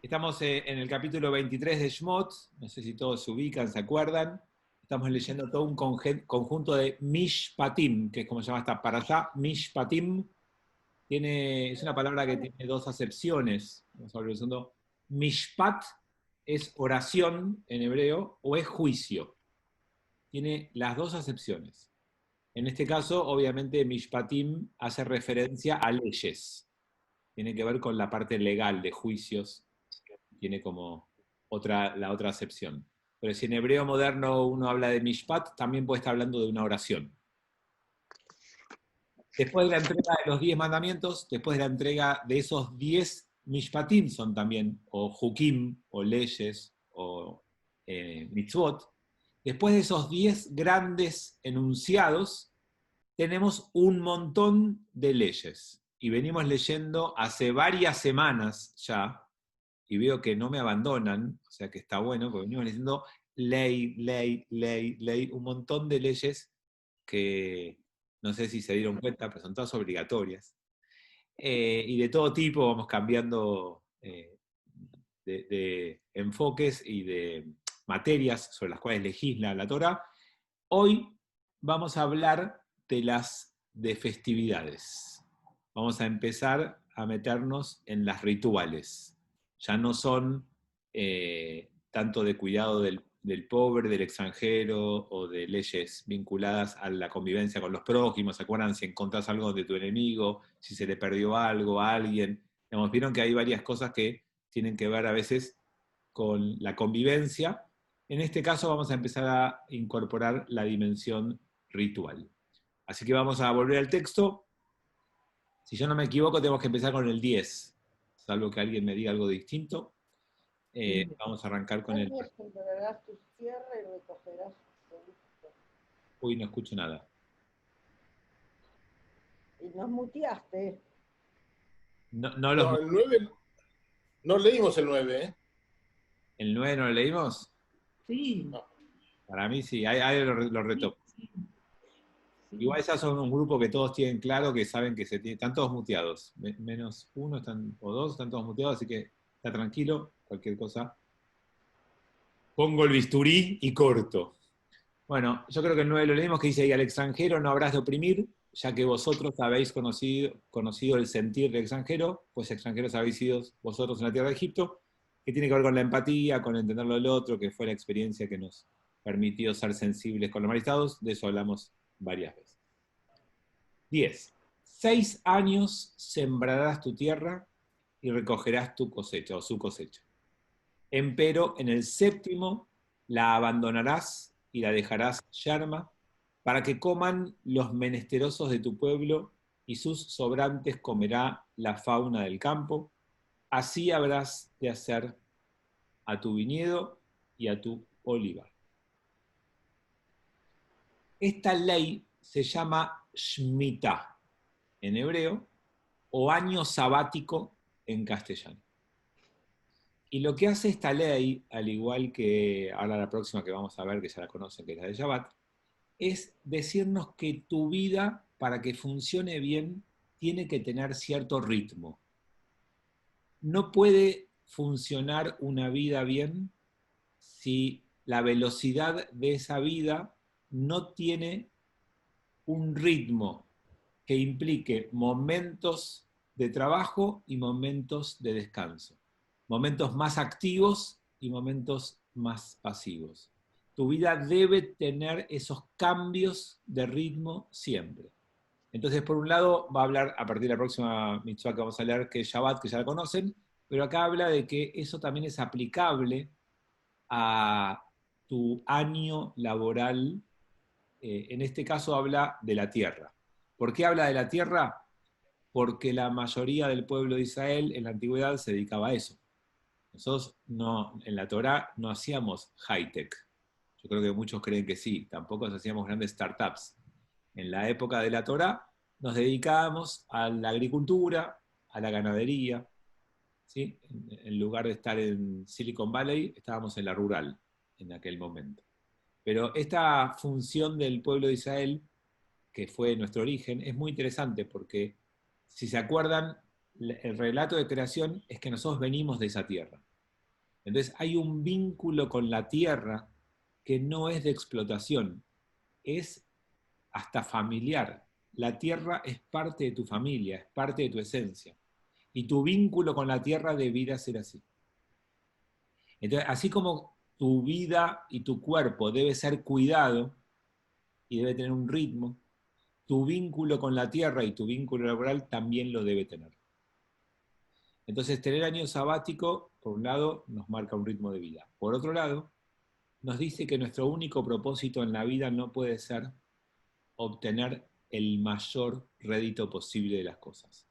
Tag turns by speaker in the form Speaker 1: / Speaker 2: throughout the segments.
Speaker 1: Estamos en el capítulo 23 de Shmot, no sé si todos se ubican, se acuerdan. Estamos leyendo todo un conjunto de Mishpatim, que es como se llama esta parashá, Mishpatim. Es una palabra que tiene dos acepciones. Vamos a ver usando. Mishpat es oración en hebreo o es juicio. Tiene las dos acepciones. En este caso, obviamente, Mishpatim hace referencia a leyes. Tiene que ver con la parte legal de juicios. Tiene como la otra acepción. Pero si en hebreo moderno uno habla de mishpat, también puede estar hablando de una oración. Después de la entrega de los 10 mandamientos, después de la entrega de esos 10 mishpatim, son también, o hukim, o leyes, o mitzvot, después de esos 10 grandes enunciados, tenemos un montón de leyes. Y venimos leyendo hace varias semanas ya, y veo que no me abandonan, o sea que está bueno, porque venimos leyendo ley, un montón de leyes que no sé si se dieron cuenta, pero son todas obligatorias. Y de todo tipo vamos cambiando de enfoques y de materias sobre las cuales legisla la Torah. Hoy vamos a hablar de festividades. Vamos a empezar a meternos en las rituales. Ya no son tanto de cuidado del pobre, del extranjero o de leyes vinculadas a la convivencia con los prójimos. ¿Se acuerdan? Si encontrás algo de tu enemigo, si se le perdió algo a alguien. Digamos, vieron que hay varias cosas que tienen que ver a veces con la convivencia. En este caso vamos a empezar a incorporar la dimensión ritual. Así que vamos a volver al texto. Si yo no me equivoco, tenemos que empezar con el 10, salvo que alguien me diga algo distinto. Vamos a arrancar con el...
Speaker 2: Años sembrarás tu tierra y recogerás tu producto.
Speaker 1: Uy, no escucho nada.
Speaker 2: Y nos muteaste.
Speaker 1: No, no los...
Speaker 3: No, el 9 no leímos el 9, ¿eh?
Speaker 1: ¿El 9 no lo leímos?
Speaker 2: Sí,
Speaker 3: No.
Speaker 1: Para mí sí, ahí lo
Speaker 2: sí,
Speaker 1: retomo.
Speaker 2: sí,
Speaker 1: Igual
Speaker 2: sí.
Speaker 1: ya son un grupo que todos tienen claro, que saben que están todos muteados. Menos uno o dos están todos muteados, así que está tranquilo, cualquier cosa. Pongo el bisturí y corto. Bueno, yo creo que el 9 lo leímos, que dice ahí: al extranjero no habrás de oprimir, ya que vosotros habéis conocido el sentir del extranjero, pues extranjeros habéis sido vosotros en la tierra de Egipto, que tiene que ver con la empatía, con entenderlo del otro, que fue la experiencia que nos permitió ser sensibles con los malestados. De eso hablamos varias veces. 10. 6 años sembrarás tu tierra y recogerás tu cosecha o su cosecha. Empero en el séptimo la abandonarás y la dejarás yerma, para que coman los menesterosos de tu pueblo, y sus sobrantes comerá la fauna del campo. Así habrás de hacer a tu viñedo y a tu olivar. Esta ley se llama Shemitah en hebreo o año sabático en castellano. Y lo que hace esta ley, al igual que ahora la próxima que vamos a ver, que ya la conocen, que es la de Shabbat, es decirnos que tu vida, para que funcione bien, tiene que tener cierto ritmo. No puede funcionar una vida bien si la velocidad de esa vida no tiene un ritmo que implique momentos de trabajo y momentos de descanso, momentos más activos y momentos más pasivos. Tu vida debe tener esos cambios de ritmo siempre. Entonces, por un lado, va a hablar a partir de la próxima mitzvah que vamos a leer, que es Shabbat, que ya la conocen, pero acá habla de que eso también es aplicable a tu año laboral. En este caso habla de la tierra. ¿Por qué habla de la tierra? Porque la mayoría del pueblo de Israel en la antigüedad se dedicaba a eso. Nosotros no, en la Torá no hacíamos high-tech. Yo creo que muchos creen que sí, tampoco hacíamos grandes startups. En la época de la Torá nos dedicábamos a la agricultura, a la ganadería. ¿Sí? En lugar de estar en Silicon Valley, estábamos en la rural en aquel momento. Pero esta función del pueblo de Israel, que fue nuestro origen, es muy interesante porque, si se acuerdan, el relato de creación es que nosotros venimos de esa tierra. Entonces hay un vínculo con la tierra que no es de explotación, es hasta familiar. La tierra es parte de tu familia, es parte de tu esencia. Y tu vínculo con la tierra debiera ser así. Entonces, así como tu vida y tu cuerpo debe ser cuidado y debe tener un ritmo, tu vínculo con la tierra y tu vínculo laboral también lo debe tener. Entonces, tener año sabático, por un lado, nos marca un ritmo de vida. Por otro lado, nos dice que nuestro único propósito en la vida no puede ser obtener el mayor rédito posible de las cosas.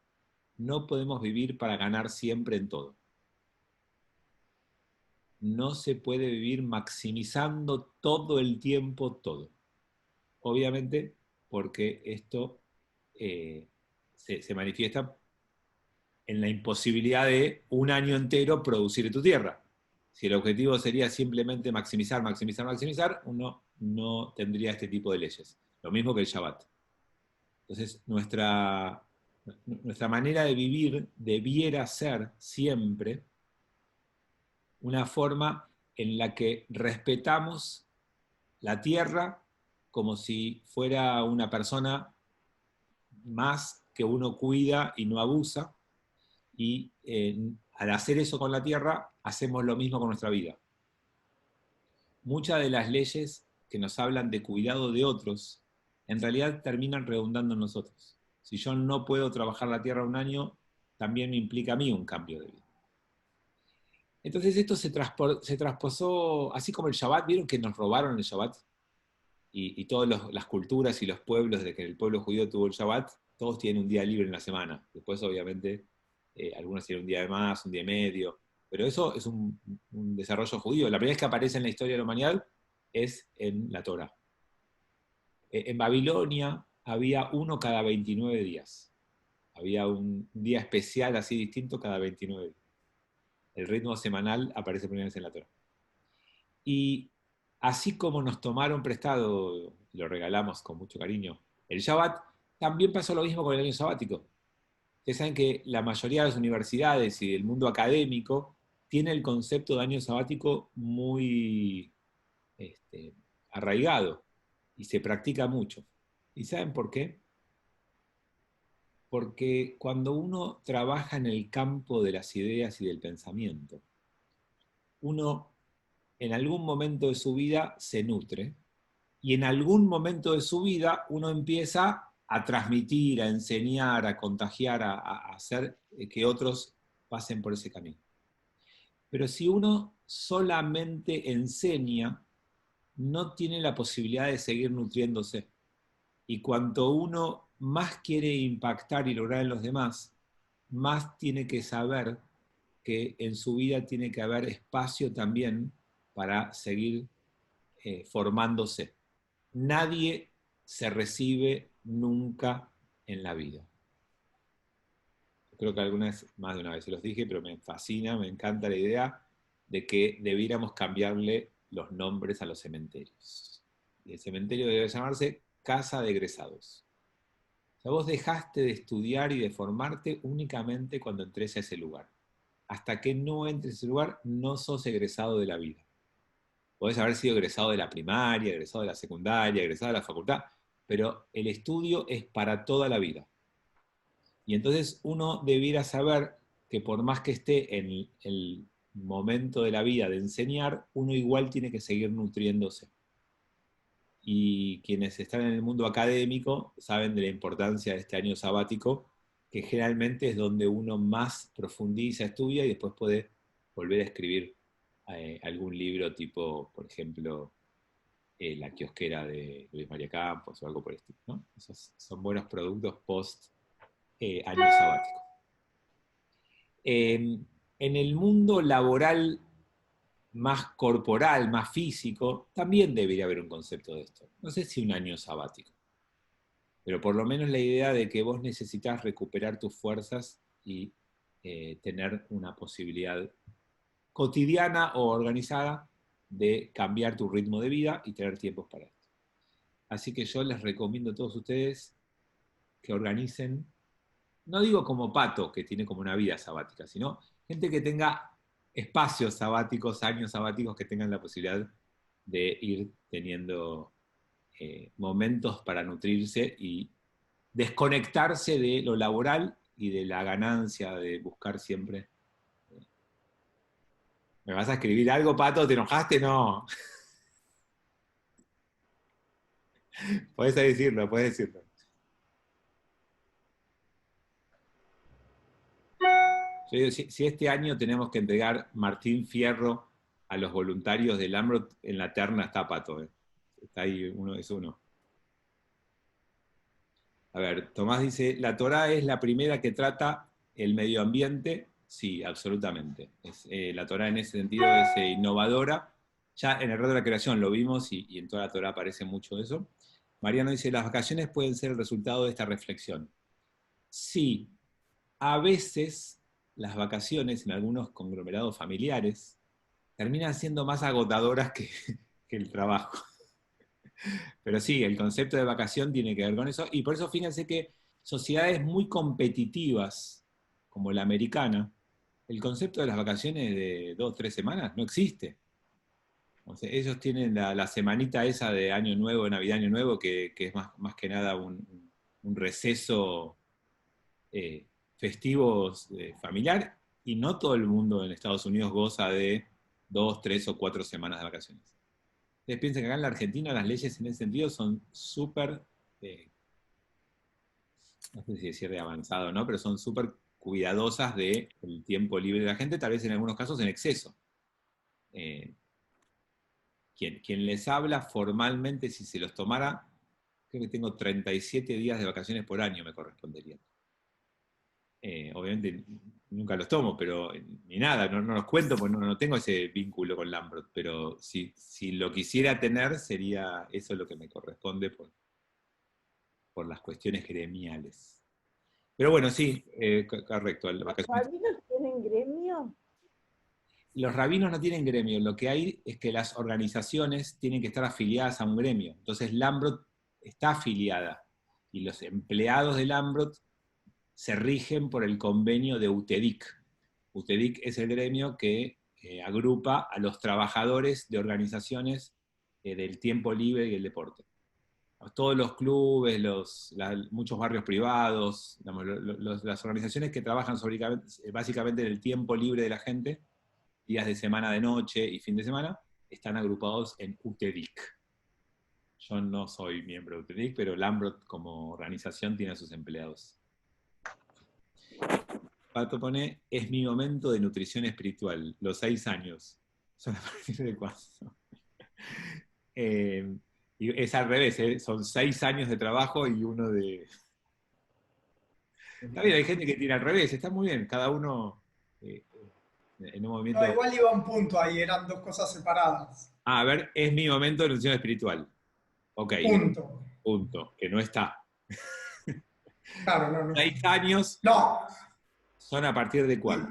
Speaker 1: No podemos vivir para ganar siempre en todo. No se puede vivir maximizando todo el tiempo todo. Obviamente, porque esto se manifiesta en la imposibilidad de un año entero producir en tu tierra. Si el objetivo sería simplemente maximizar, maximizar, maximizar, uno no tendría este tipo de leyes. Lo mismo que el Shabbat. Entonces, nuestra manera de vivir debiera ser siempre una forma en la que respetamos la tierra como si fuera una persona más que uno cuida y no abusa, y al hacer eso con la tierra, hacemos lo mismo con nuestra vida. Muchas de las leyes que nos hablan de cuidado de otros, en realidad terminan redundando en nosotros. Si yo no puedo trabajar la tierra un año, también me implica a mí un cambio de vida. Entonces esto se trasposó, así como el Shabbat, ¿vieron que nos robaron el Shabbat? Y todas las culturas y los pueblos, de que el pueblo judío tuvo el Shabbat, todos tienen un día libre en la semana. Después, obviamente, algunos tienen un día de más, un día y medio. Pero eso es un desarrollo judío. La primera vez que aparece en la historia de la humanidad es en la Torá. En Babilonia había uno cada 29 días. Había un día especial así distinto cada 29 días. El ritmo semanal aparece primera vez en la Torá. Y así como nos tomaron prestado, lo regalamos con mucho cariño, el Shabbat, también pasó lo mismo con el año sabático. Ustedes saben que la mayoría de las universidades y del mundo académico tiene el concepto de año sabático muy arraigado y se practica mucho. ¿Y saben por qué? Porque cuando uno trabaja en el campo de las ideas y del pensamiento, uno en algún momento de su vida se nutre y en algún momento de su vida uno empieza a transmitir, a enseñar, a contagiar, a hacer que otros pasen por ese camino. Pero si uno solamente enseña, no tiene la posibilidad de seguir nutriéndose. Y cuanto uno más quiere impactar y lograr en los demás, más tiene que saber que en su vida tiene que haber espacio también para seguir formándose. Nadie se recibe nunca en la vida. Creo que más de una vez se los dije, pero me fascina, me encanta la idea de que debiéramos cambiarle los nombres a los cementerios. Y el cementerio debe llamarse Casa de Egresados. O sea, vos dejaste de estudiar y de formarte únicamente cuando entres a ese lugar. Hasta que no entres a ese lugar, no sos egresado de la vida. Podés haber sido egresado de la primaria, egresado de la secundaria, egresado de la facultad, pero el estudio es para toda la vida. Y entonces uno debiera saber que por más que esté en el momento de la vida de enseñar, uno igual tiene que seguir nutriéndose. Y quienes están en el mundo académico saben de la importancia de este año sabático, que generalmente es donde uno más profundiza, estudia y después puede volver a escribir algún libro tipo, por ejemplo, La kiosquera de Luis María Campos o algo por el estilo, ¿no? Esos son buenos productos post año sabático. En el mundo laboral más corporal, más físico, también debería haber un concepto de esto. No sé si un año sabático, pero por lo menos la idea de que vos necesitas recuperar tus fuerzas y tener una posibilidad cotidiana o organizada de cambiar tu ritmo de vida y tener tiempos para esto. Así que yo les recomiendo a todos ustedes que organicen, no digo como Pato, que tiene como una vida sabática, sino gente que tenga espacios sabáticos, años sabáticos que tengan la posibilidad de ir teniendo momentos para nutrirse y desconectarse de lo laboral y de la ganancia de buscar siempre. ¿Me vas a escribir algo, Pato? ¿Te enojaste? No. Puedes decirlo, puedes decirlo. Yo digo, si este año tenemos que entregar Martín Fierro a los voluntarios del AMROT, en la terna está Pato. Está ahí, uno es uno. A ver, Tomás dice, ¿la Torá es la primera que trata el medio ambiente? Sí, absolutamente. La Torá en ese sentido es innovadora. Ya en el reto de la creación lo vimos y en toda la Torá aparece mucho eso. Mariano dice, ¿las vacaciones pueden ser el resultado de esta reflexión? Sí, a veces las vacaciones en algunos conglomerados familiares terminan siendo más agotadoras que el trabajo. Pero sí, el concepto de vacación tiene que ver con eso, y por eso fíjense que sociedades muy competitivas, como la americana, el concepto de las vacaciones de 2 o 3 semanas no existe. O sea, ellos tienen la semanita esa de Año Nuevo, Navidad, Año Nuevo, que es más que nada un receso festivo familiar, y no todo el mundo en Estados Unidos goza de 2, 3 o 4 semanas de vacaciones. Ustedes piensan que acá en la Argentina las leyes en ese sentido son súper, no sé si decir de avanzado, ¿no? Pero son súper cuidadosas del tiempo libre de la gente, tal vez en algunos casos en exceso. Quien les habla formalmente, si se los tomara, creo que tengo 37 días de vacaciones por año me corresponderían. Obviamente nunca los tomo, pero ni nada, no los cuento porque no tengo ese vínculo con Lambrot, pero si lo quisiera tener, sería eso lo que me corresponde por las cuestiones gremiales. Pero bueno, sí, correcto.
Speaker 2: ¿Los rabinos tienen gremio?
Speaker 1: Los rabinos no tienen gremio, lo que hay es que las organizaciones tienen que estar afiliadas a un gremio. Entonces Lambrot está afiliada y los empleados de Lambrot se rigen por el convenio de UTEDIC. UTEDIC es el gremio que agrupa a los trabajadores de organizaciones del tiempo libre y el deporte. Todos los clubes, muchos barrios privados, digamos, las organizaciones que trabajan básicamente en el tiempo libre de la gente, días de semana, de noche y fin de semana, están agrupados en UTEDIC. Yo no soy miembro de UTEDIC, pero Lambrot como organización tiene a sus empleados. Pato pone, es mi momento de nutrición espiritual, los 6 años. ¿Son a partir de cuándo? Y es al revés, son 6 años de trabajo y uno de... Está bien, hay gente que tiene al revés, está muy bien, cada uno en un movimiento...
Speaker 4: No, igual iba un punto ahí, eran dos cosas separadas.
Speaker 1: A ver, es mi momento de nutrición espiritual. Ok.
Speaker 4: Punto.
Speaker 1: Punto, que no está.
Speaker 4: Claro, no.
Speaker 1: 6 años
Speaker 4: No.
Speaker 1: son a partir de cuándo.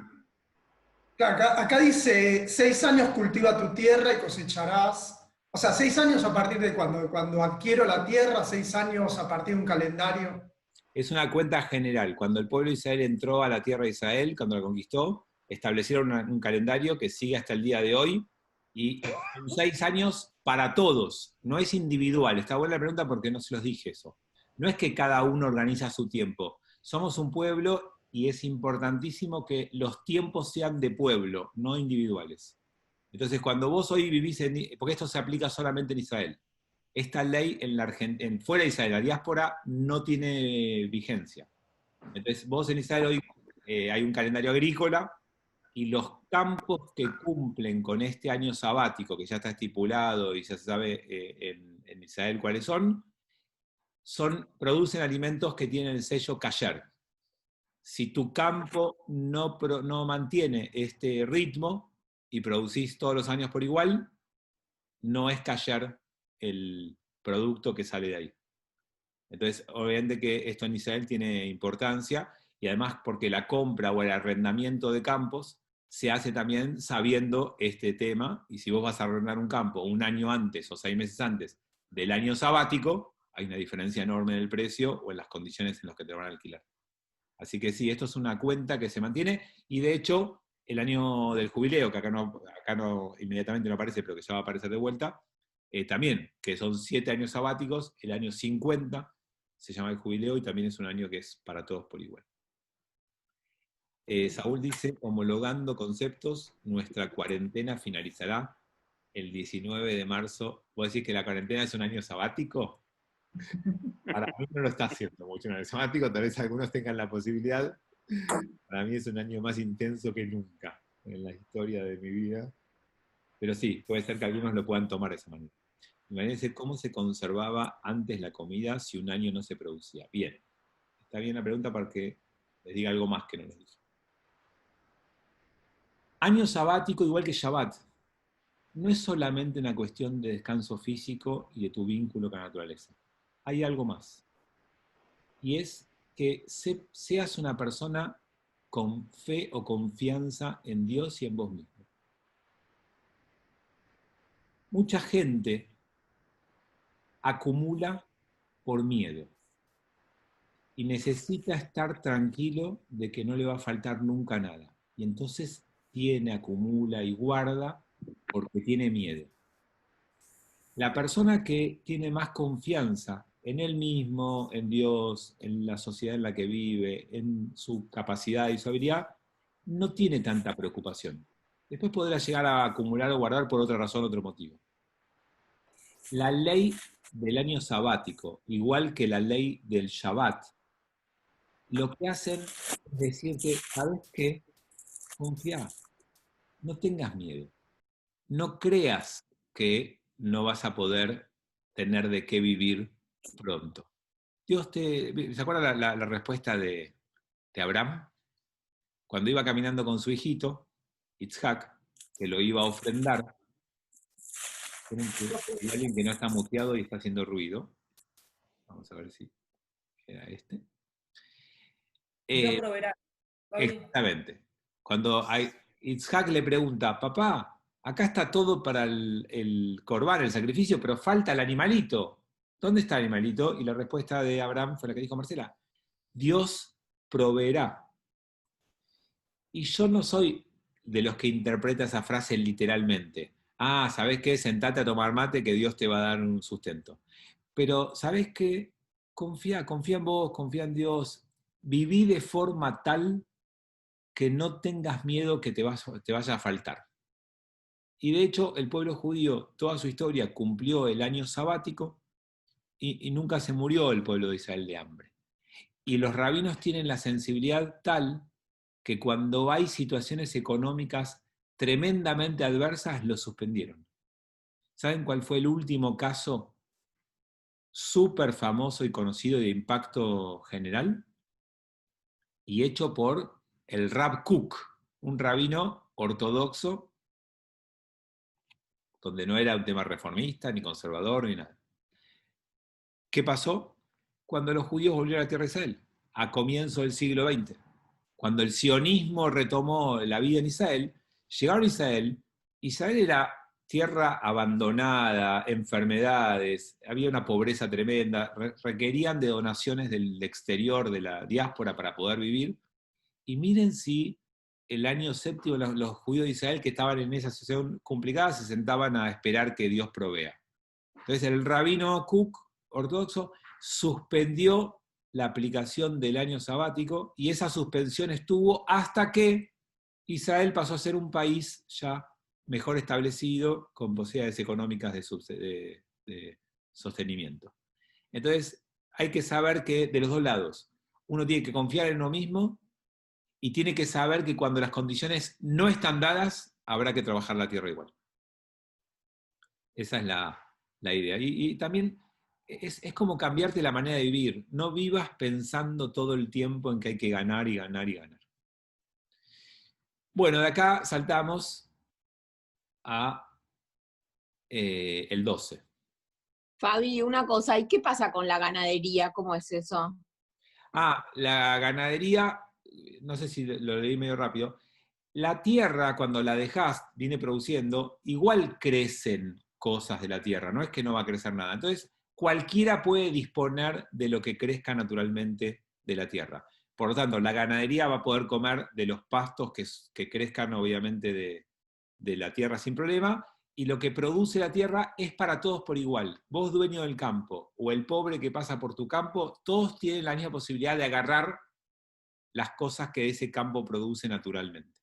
Speaker 4: Claro, acá dice, 6 años cultiva tu tierra y cosecharás. O sea, 6 años a partir de cuando adquiero la tierra, 6 años a partir de un calendario.
Speaker 1: Es una cuenta general. Cuando el pueblo de Israel entró a la tierra de Israel, cuando la conquistó, establecieron un calendario que sigue hasta el día de hoy, y son 6 años para todos, no es individual. Está buena la pregunta porque no se los dije eso. No es que cada uno organiza su tiempo. Somos un pueblo y es importantísimo que los tiempos sean de pueblo, no individuales. Entonces, cuando vos hoy vivís porque esto se aplica solamente en Israel, esta ley fuera de Israel, la diáspora, no tiene vigencia. Entonces, vos en Israel hoy hay un calendario agrícola, y los campos que cumplen con este año sabático, que ya está estipulado y ya se sabe en Israel cuáles producen alimentos que tienen el sello kasher. Si tu campo no mantiene este ritmo y producís todos los años por igual, no es kasher el producto que sale de ahí. Entonces, obviamente que esto en Israel tiene importancia, y además porque la compra o el arrendamiento de campos se hace también sabiendo este tema, y si vos vas a arrendar un campo un año antes o 6 meses antes del año sabático, hay una diferencia enorme en el precio o en las condiciones en las que te van a alquilar. Así que sí, esto es una cuenta que se mantiene, y de hecho el año del jubileo, que acá no inmediatamente no aparece, pero que ya va a aparecer de vuelta, también, que son 7 años sabáticos, el año 50 se llama el jubileo y también es un año que es para todos por igual. Saúl dice, homologando conceptos, nuestra cuarentena finalizará el 19 de marzo. ¿Vos decís que la cuarentena es un año sabático? Para mí no lo está haciendo mucho un año sabático, tal vez algunos tengan la posibilidad. Para mí es un año más intenso que nunca en la historia de mi vida. Pero sí, puede ser que algunos lo puedan tomar de esa manera. Imagínense cómo se conservaba antes la comida si un año no se producía. Bien, está bien la pregunta para que les diga algo más que no les dije. Año sabático igual que Shabbat. No es solamente una cuestión de descanso físico y de tu vínculo con la naturaleza. Hay algo más. Y es que seas una persona con fe o confianza en Dios y en vos mismo. Mucha gente acumula por miedo y necesita estar tranquilo de que no le va a faltar nunca nada. Y entonces acumula y guarda porque tiene miedo. La persona que tiene más confianza en él mismo, en Dios, en la sociedad en la que vive, en su capacidad y su habilidad, no tiene tanta preocupación. Después podrá llegar a acumular o guardar por otra razón, otro motivo. La ley del año sabático, igual que la ley del Shabbat, lo que hacen es decirte, ¿sabes qué? Confía, no tengas miedo, no creas que no vas a poder tener de qué vivir pronto. ¿Se acuerda la respuesta de Abraham? Cuando iba caminando con su hijito, Itzhak, que lo iba a ofrendar, hay alguien que no está muteado y está haciendo ruido. Vamos a ver si era este.
Speaker 2: Dios proveerá.
Speaker 1: Exactamente. Cuando Itzhak le pregunta, papá, acá está todo para el corbán, el sacrificio, pero falta el animalito. ¿Dónde está el animalito? Y la respuesta de Abraham fue la que dijo Marcela. Dios proveerá. Y yo no soy de los que interpreta esa frase literalmente. Ah, ¿sabés qué? Sentate a tomar mate que Dios te va a dar un sustento. Pero, ¿sabés qué? Confía en vos, confía en Dios. Viví de forma tal que no tengas miedo que te vaya a faltar. Y de hecho, el pueblo judío, toda su historia, cumplió el año sabático y nunca se murió el pueblo de Israel de hambre. Y los rabinos tienen la sensibilidad tal que cuando hay situaciones económicas tremendamente adversas, lo suspendieron. ¿Saben cuál fue el último caso súper famoso y conocido de impacto general? Y hecho por el Rab Kook, un rabino ortodoxo, donde no era un tema reformista, ni conservador, ni nada. ¿Qué pasó? Cuando los judíos volvieron a la tierra de Israel, a comienzo del siglo XX. Cuando el sionismo retomó la vida en Israel, llegaron a Israel. Israel era tierra abandonada, enfermedades, había una pobreza tremenda, requerían de donaciones del exterior, de la diáspora para poder vivir. Y miren si el año séptimo los judíos de Israel que estaban en esa situación complicada se sentaban a esperar que Dios provea. Entonces el rabino Kook, ortodoxo, suspendió la aplicación del año sabático y esa suspensión estuvo hasta que Israel pasó a ser un país ya mejor establecido, con posibilidades económicas de sostenimiento. Entonces hay que saber que de los dos lados, uno tiene que confiar en uno mismo y tiene que saber que cuando las condiciones no están dadas, habrá que trabajar la tierra igual. Esa es la idea. Y también es como cambiarte la manera de vivir. No vivas pensando todo el tiempo en que hay que ganar y ganar y ganar. Bueno, de acá saltamos a el 12.
Speaker 5: Fabi, una cosa, ¿y qué pasa con la ganadería? ¿Cómo es eso?
Speaker 1: La ganadería, no sé si lo leí medio rápido. La tierra, cuando la dejás, viene produciendo, igual crecen cosas de la tierra, no es que no va a crecer nada. Entonces, cualquiera puede disponer de lo que crezca naturalmente de la tierra. Por lo tanto, la ganadería va a poder comer de los pastos que crezcan, obviamente, de la tierra sin problema, y lo que produce la tierra es para todos por igual. Vos, dueño del campo, o el pobre que pasa por tu campo, todos tienen la misma posibilidad de agarrar las cosas que ese campo produce naturalmente.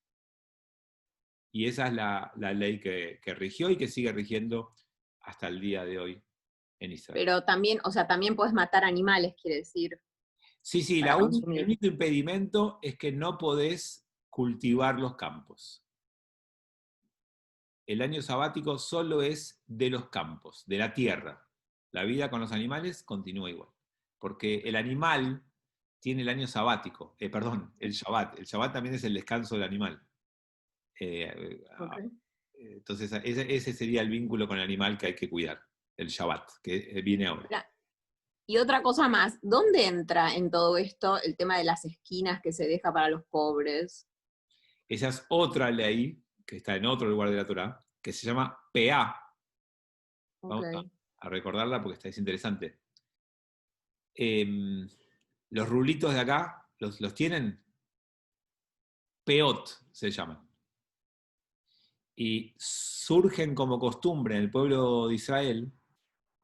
Speaker 1: Y esa es la ley que rigió y que sigue rigiendo hasta el día de hoy en Israel.
Speaker 5: Pero también, o sea, también puedes matar animales, quiere decir,
Speaker 1: Sí,
Speaker 5: para
Speaker 1: el
Speaker 5: consumir.
Speaker 1: único impedimento es que no podés cultivar los campos. El año sabático solo es de los campos, de la tierra. La vida con los animales continúa igual. Porque el animal tiene el año sabático, perdón, el Shabbat. El Shabbat también es el descanso del animal.
Speaker 5: Ok.
Speaker 1: Entonces, ese sería el vínculo con el animal que hay que cuidar, el Shabbat, que viene ahora.
Speaker 5: Y otra cosa más, ¿dónde entra en todo esto el tema de las esquinas que se deja para los pobres?
Speaker 1: Esa es otra ley que está en otro lugar de la Torá, que se llama PA. Vamos
Speaker 5: Ok.
Speaker 1: a recordarla porque es interesante. Los rulitos de acá, ¿los tienen? Peot se llaman. Y surgen como costumbre en el pueblo de Israel,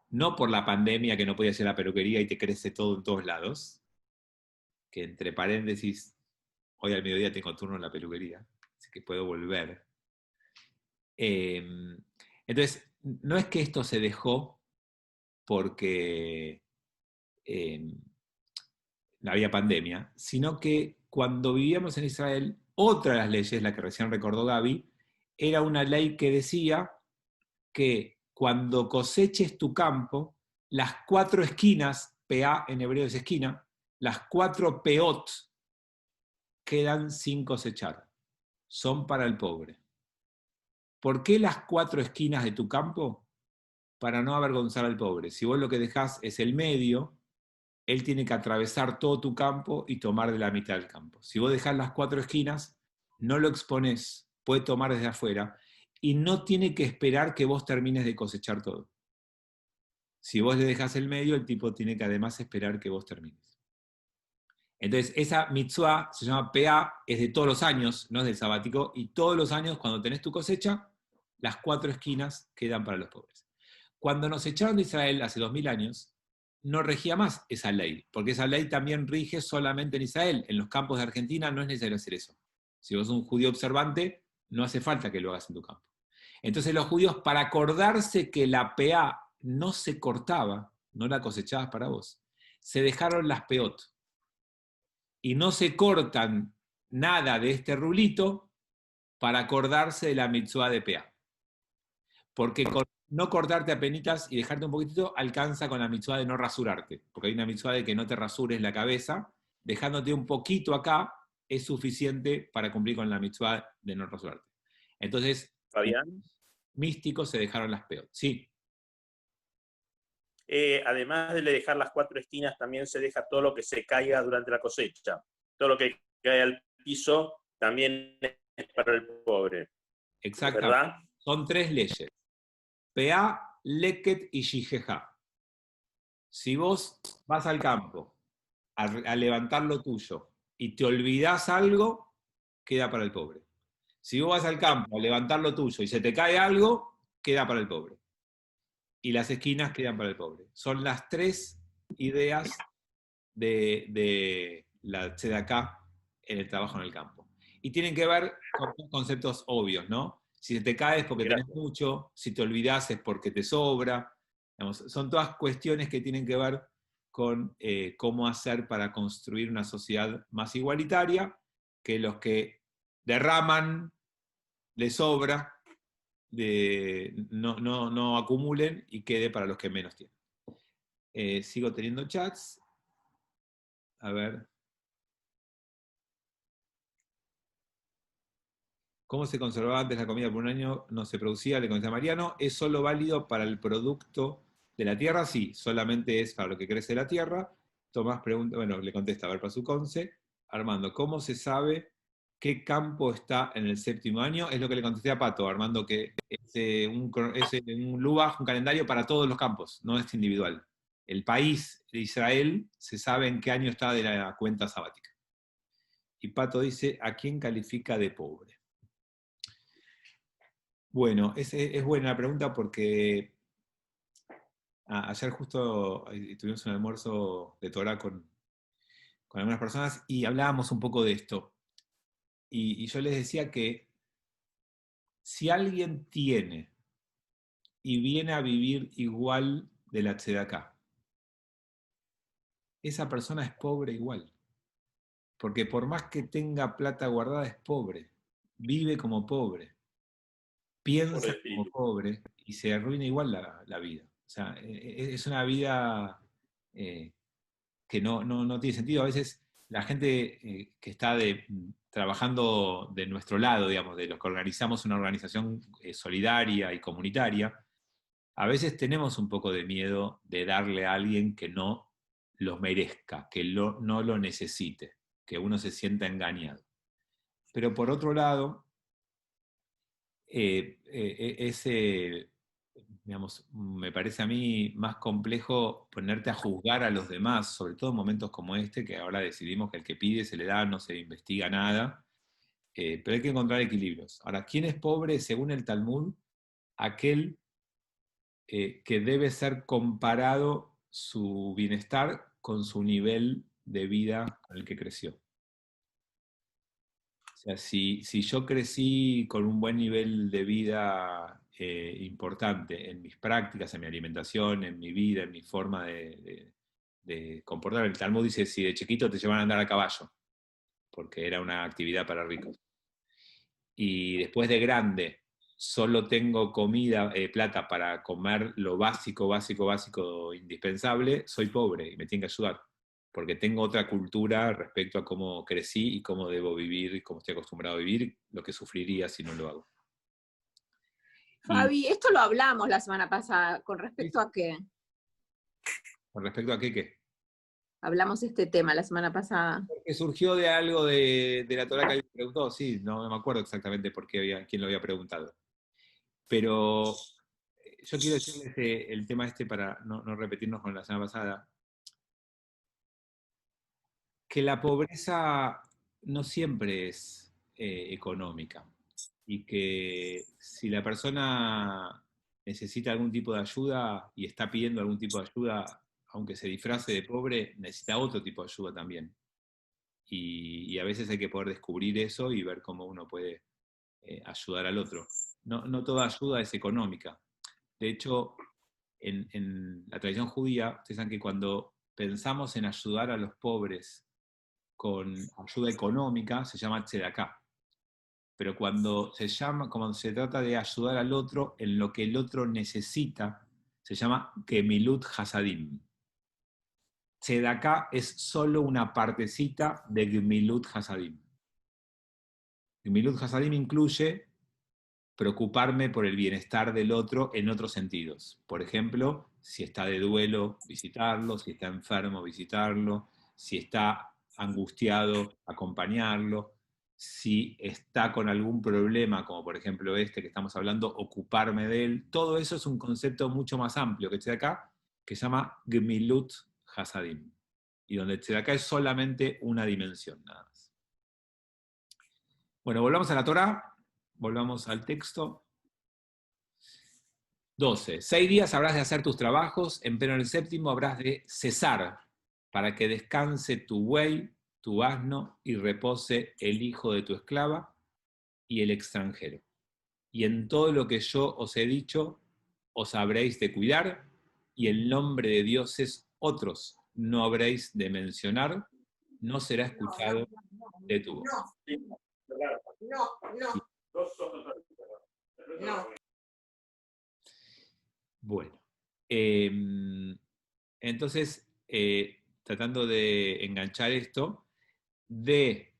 Speaker 1: no por la pandemia que no podía hacer la peluquería y te crece todo en todos lados, que entre paréntesis, hoy al mediodía tengo turno en la peluquería, así que puedo volver. Entonces, no es que esto se dejó porque no había pandemia, sino que cuando vivíamos en Israel, otra de las leyes, la que recién recordó Gaby, era una ley que decía que cuando coseches tu campo, las 4 esquinas, PA en hebreo es esquina, las 4 peot quedan sin cosechar, son para el pobre. ¿Por qué las 4 esquinas de tu campo? Para no avergonzar al pobre. Si vos lo que dejás es el medio, él tiene que atravesar todo tu campo y tomar de la mitad del campo. Si vos dejás las 4 esquinas, no lo exponés, puede tomar desde afuera, y no tiene que esperar que vos termines de cosechar todo. Si vos le dejás el medio, el tipo tiene que además esperar que vos termines. Entonces, esa mitzvah se llama PA, es de todos los años, no es del sabático, y todos los años cuando tenés tu cosecha, las 4 esquinas quedan para los pobres. Cuando nos echaron de Israel hace 2000 años, no regía más esa ley, porque esa ley también rige solamente en Israel. En los campos de Argentina no es necesario hacer eso. Si vos sos un judío observante, no hace falta que lo hagas en tu campo. Entonces los judíos, para acordarse que la PA no se cortaba, no la cosechabas para vos, se dejaron las peot. Y no se cortan nada de este rulito para acordarse de la mitzvah de PA. Porque no cortarte a penitas y dejarte un poquitito alcanza con la mitzvah de no rasurarte. Porque hay una mitzvah de que no te rasures la cabeza, dejándote un poquito acá es suficiente para cumplir con la mitzvah de no rasurarte. Entonces,
Speaker 6: Fabián,
Speaker 1: místicos se dejaron las peot. Sí.
Speaker 6: además de dejar las 4 esquinas, también se deja todo lo que se caiga durante la cosecha. Todo lo que cae al piso también es para el pobre.
Speaker 1: Exactamente.
Speaker 6: ¿Verdad?
Speaker 1: Son 3 leyes. PA, Leket y Shijeja. Si vos vas al campo a levantar lo tuyo y te olvidás algo, queda para el pobre. Si vos vas al campo a levantar lo tuyo y se te cae algo, queda para el pobre. Y las esquinas quedan para el pobre. Son las 3 ideas de la tzedakah en el trabajo en el campo. Y tienen que ver con conceptos obvios, ¿no? Si se te cae es porque tenés mucho, si te olvidás es porque te sobra. Digamos, son todas cuestiones que tienen que ver con cómo hacer para construir una sociedad más igualitaria, que los que derraman les sobra, no acumulen y quede para los que menos tienen. Sigo teniendo chats. A ver. ¿Cómo se conservaba antes la comida por un año? No se producía, le contesta Mariano. ¿Es solo válido para el producto de la tierra? Sí, solamente es para lo que crece la tierra. Tomás pregunta, bueno, le contesta, a ver, para su conce. Armando, ¿cómo se sabe qué campo está en el 7º año? Es lo que le contesté a Pato, Armando, que es un lubaj, un calendario para todos los campos, no es individual. El país de Israel se sabe en qué año está de la cuenta sabática. Y Pato dice, ¿a quién califica de pobre? Bueno, es buena la pregunta porque ayer justo tuvimos un almuerzo de Torah con algunas personas y hablábamos un poco de esto. Y yo les decía que si alguien tiene y viene a vivir igual de la tzedaká, esa persona es pobre igual. Porque por más que tenga plata guardada es pobre, vive como pobre, piensa como pobre y se arruina igual la vida. O sea, es una vida que no tiene sentido. A veces la gente que está trabajando de nuestro lado, digamos, de los que organizamos una organización solidaria y comunitaria, a veces tenemos un poco de miedo de darle a alguien que no lo merezca, que no lo necesite, que uno se sienta engañado. Pero por otro lado, digamos, me parece a mí más complejo ponerte a juzgar a los demás, sobre todo en momentos como este, que ahora decidimos que el que pide se le da, no se investiga nada, pero hay que encontrar equilibrios. Ahora, ¿quién es pobre según el Talmud? Aquel que debe ser comparado su bienestar con su nivel de vida con el que creció. O sea, si yo crecí con un buen nivel de vida importante en mis prácticas, en mi alimentación, en mi vida, en mi forma de comportar, el Talmud dice, si de chiquito te llevan a andar a caballo, porque era una actividad para ricos. Y después de grande, solo tengo comida, plata para comer lo básico, indispensable, soy pobre y me tienen que ayudar, porque tengo otra cultura respecto a cómo crecí y cómo debo vivir, y cómo estoy acostumbrado a vivir, lo que sufriría si no lo hago.
Speaker 5: Fabi, esto lo hablamos la semana pasada, ¿con respecto a qué?
Speaker 1: ¿Con respecto a qué?
Speaker 5: Hablamos este tema la semana pasada.
Speaker 1: Porque surgió de algo de la Torá que alguien preguntó, sí, no me acuerdo exactamente quién lo había preguntado. Pero yo quiero decirles el tema este para no repetirnos con la semana pasada, que la pobreza no siempre es económica y que si la persona necesita algún tipo de ayuda y está pidiendo algún tipo de ayuda, aunque se disfrace de pobre, necesita otro tipo de ayuda también. Y a veces hay que poder descubrir eso y ver cómo uno puede ayudar al otro. No toda ayuda es económica. De hecho, en la tradición judía, ustedes saben que cuando pensamos en ayudar a los pobres con ayuda económica, se llama tzedaká. Pero cuando se trata de ayudar al otro en lo que el otro necesita, se llama gemilut hasadim. Tzedaká es solo una partecita de gemilut hasadim. Gemilut hasadim incluye preocuparme por el bienestar del otro en otros sentidos. Por ejemplo, si está de duelo, visitarlo, si está enfermo, visitarlo, si está angustiado, acompañarlo, si está con algún problema, como por ejemplo este que estamos hablando, ocuparme de él. Todo eso es un concepto mucho más amplio que Tzedaká, que se llama Gemilut Hasadim, y donde Tzedaká es solamente una dimensión, nada más. Bueno, volvamos a la Torá. Volvamos al texto. 12. 6 días habrás de hacer tus trabajos, empero en el séptimo habrás de cesar, para que descanse tu buey, tu asno, y repose el hijo de tu esclava y el extranjero. Y en todo lo que yo os he dicho, os habréis de cuidar, y el nombre de dioses otros no habréis de mencionar, no será escuchado de tu voz.
Speaker 2: No.
Speaker 1: Bueno, entonces, tratando de enganchar esto, de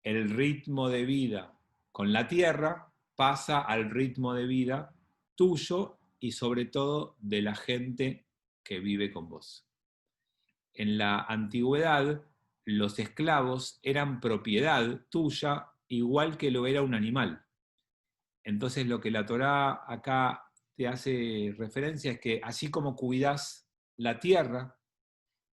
Speaker 1: el ritmo de vida con la tierra, pasa al ritmo de vida tuyo y sobre todo de la gente que vive con vos. En la antigüedad, los esclavos eran propiedad tuya igual que lo era un animal. Entonces lo que la Torá acá te hace referencia es que así como cuidás la tierra,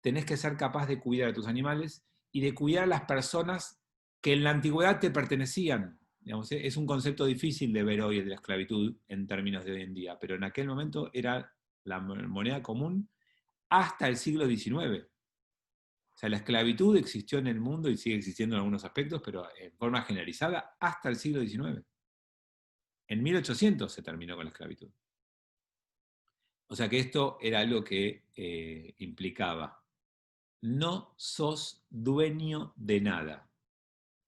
Speaker 1: tenés que ser capaz de cuidar a tus animales y de cuidar a las personas que en la antigüedad te pertenecían. Digamos, es un concepto difícil de ver hoy el de la esclavitud en términos de hoy en día, pero en aquel momento era la moneda común hasta el siglo XIX. O sea, la esclavitud existió en el mundo y sigue existiendo en algunos aspectos, pero en forma generalizada hasta el siglo XIX. En 1800 se terminó con la esclavitud. O sea que esto era algo que implicaba: no sos dueño de nada.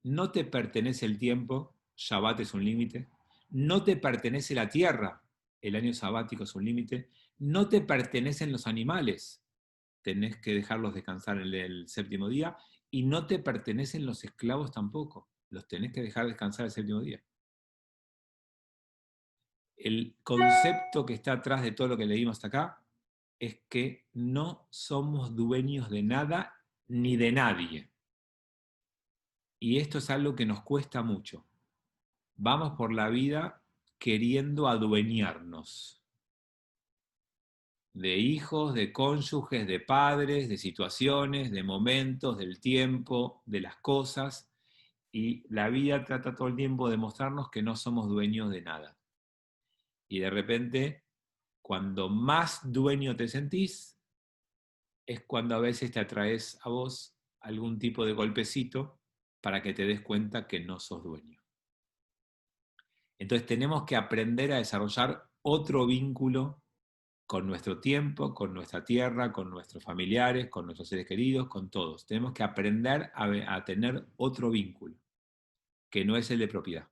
Speaker 1: No te pertenece el tiempo, Shabbat es un límite. No te pertenece la tierra, el año sabático es un límite. No te pertenecen los animales, tenés que dejarlos descansar en el séptimo día. Y no te pertenecen los esclavos tampoco, los tenés que dejar descansar el séptimo día. El concepto que está atrás de todo lo que leímos hasta acá es que no somos dueños de nada ni de nadie. Y esto es algo que nos cuesta mucho. Vamos por la vida queriendo adueñarnos de hijos, de cónyuges, de padres, de situaciones, de momentos, del tiempo, de las cosas, y la vida trata todo el tiempo de mostrarnos que no somos dueños de nada. Y de repente, cuando más dueño te sentís, es cuando a veces te atraes a vos algún tipo de golpecito para que te des cuenta que no sos dueño. Entonces tenemos que aprender a desarrollar otro vínculo con nuestro tiempo, con nuestra tierra, con nuestros familiares, con nuestros seres queridos, con todos. Tenemos que aprender a tener otro vínculo, que no es el de propiedad.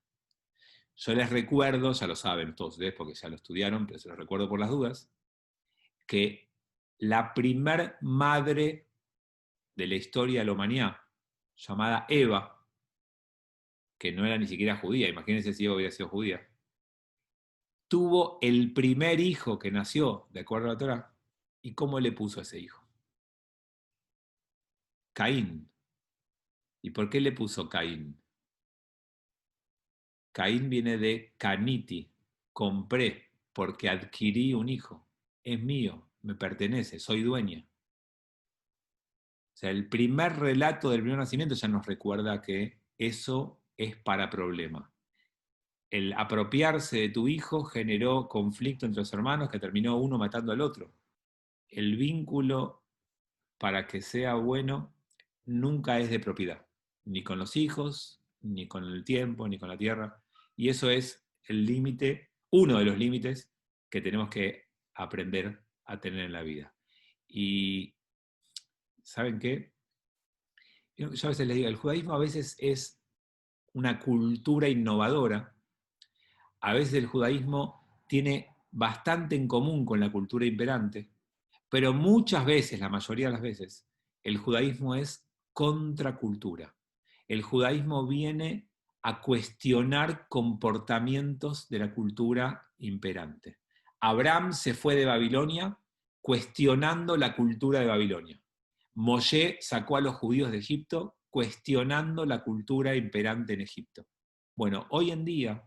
Speaker 1: Yo les recuerdo, ya lo saben todos ustedes porque ya lo estudiaron, pero se los recuerdo por las dudas, que la primer madre de la historia de la humanidad, llamada Eva, que no era ni siquiera judía, imagínense si Eva hubiera sido judía, tuvo el primer hijo que nació, de acuerdo a la Torá, ¿y cómo le puso a ese hijo? Caín. ¿Y por qué le puso Caín? Caín viene de caniti, compré, porque adquirí un hijo, es mío, me pertenece, soy dueña. O sea, el primer relato del primer nacimiento ya nos recuerda que eso es para problema. El apropiarse de tu hijo generó conflicto entre los hermanos que terminó uno matando al otro. El vínculo, para que sea bueno, nunca es de propiedad, ni con los hijos, ni con el tiempo, ni con la tierra. Y eso es el límite, uno de los límites que tenemos que aprender a tener en la vida. Y, ¿saben qué? Yo a veces les digo, el judaísmo a veces es una cultura innovadora. A veces el judaísmo tiene bastante en común con la cultura imperante, pero muchas veces, la mayoría de las veces, el judaísmo es contracultura. El judaísmo viene a cuestionar comportamientos de la cultura imperante. Abraham se fue de Babilonia cuestionando la cultura de Babilonia. Moshe sacó a los judíos de Egipto cuestionando la cultura imperante en Egipto. Bueno, hoy en día,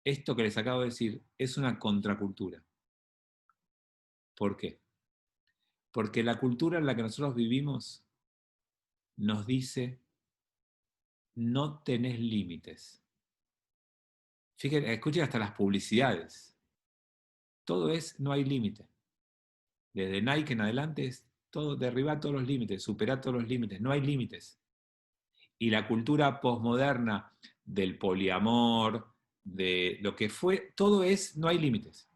Speaker 1: esto que les acabo de decir es una contracultura. ¿Por qué? Porque la cultura en la que nosotros vivimos nos dice: no tenés límites. Fíjense, escuchen hasta las publicidades. Todo es no hay límite. Desde Nike en adelante es todo, derribar todos los límites, superar todos los límites, no hay límites. Y la cultura posmoderna del poliamor, de lo que fue, todo es no hay límites.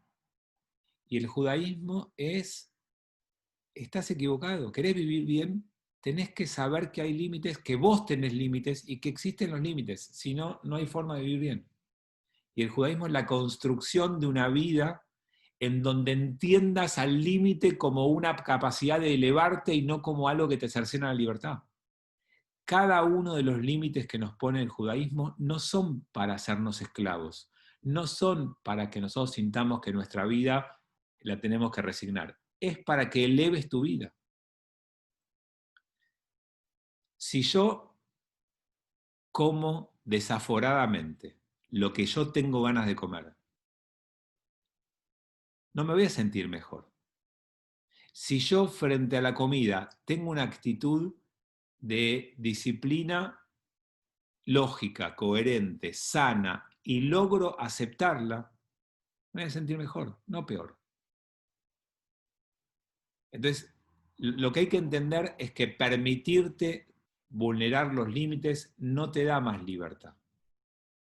Speaker 1: Y el judaísmo es: estás equivocado, querés vivir bien, tenés que saber que hay límites, que vos tenés límites y que existen los límites, si no, no hay forma de vivir bien. Y el judaísmo es la construcción de una vida en donde entiendas al límite como una capacidad de elevarte y no como algo que te cercena la libertad. Cada uno de los límites que nos pone el judaísmo no son para hacernos esclavos, no son para que nosotros sintamos que nuestra vida la tenemos que resignar, es para que eleves tu vida. Si yo como desaforadamente lo que yo tengo ganas de comer, no me voy a sentir mejor. Si yo frente a la comida tengo una actitud de disciplina lógica, coherente, sana, y logro aceptarla, me voy a sentir mejor, no peor. Entonces, lo que hay que entender es que permitirte vulnerar los límites no te da más libertad.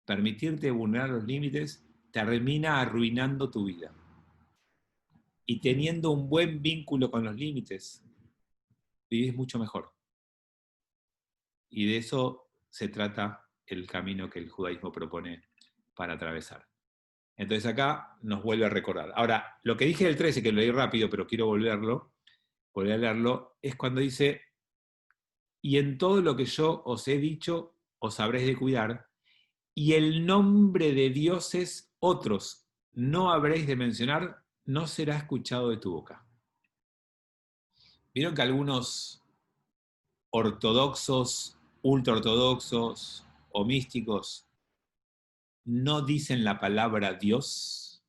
Speaker 1: Permitirte vulnerar los límites termina arruinando tu vida. Y teniendo un buen vínculo con los límites, vivís mucho mejor. Y de eso se trata el camino que el judaísmo propone para atravesar. Entonces acá nos vuelve a recordar. Ahora, lo que dije del 13, que lo leí rápido, pero quiero volver a leerlo, es cuando dice, y en todo lo que yo os he dicho, os habréis de cuidar, y el nombre de dioses otros no habréis de mencionar, no será escuchado de tu boca. ¿Vieron que algunos ortodoxos, ultraortodoxos o místicos no dicen la palabra Dios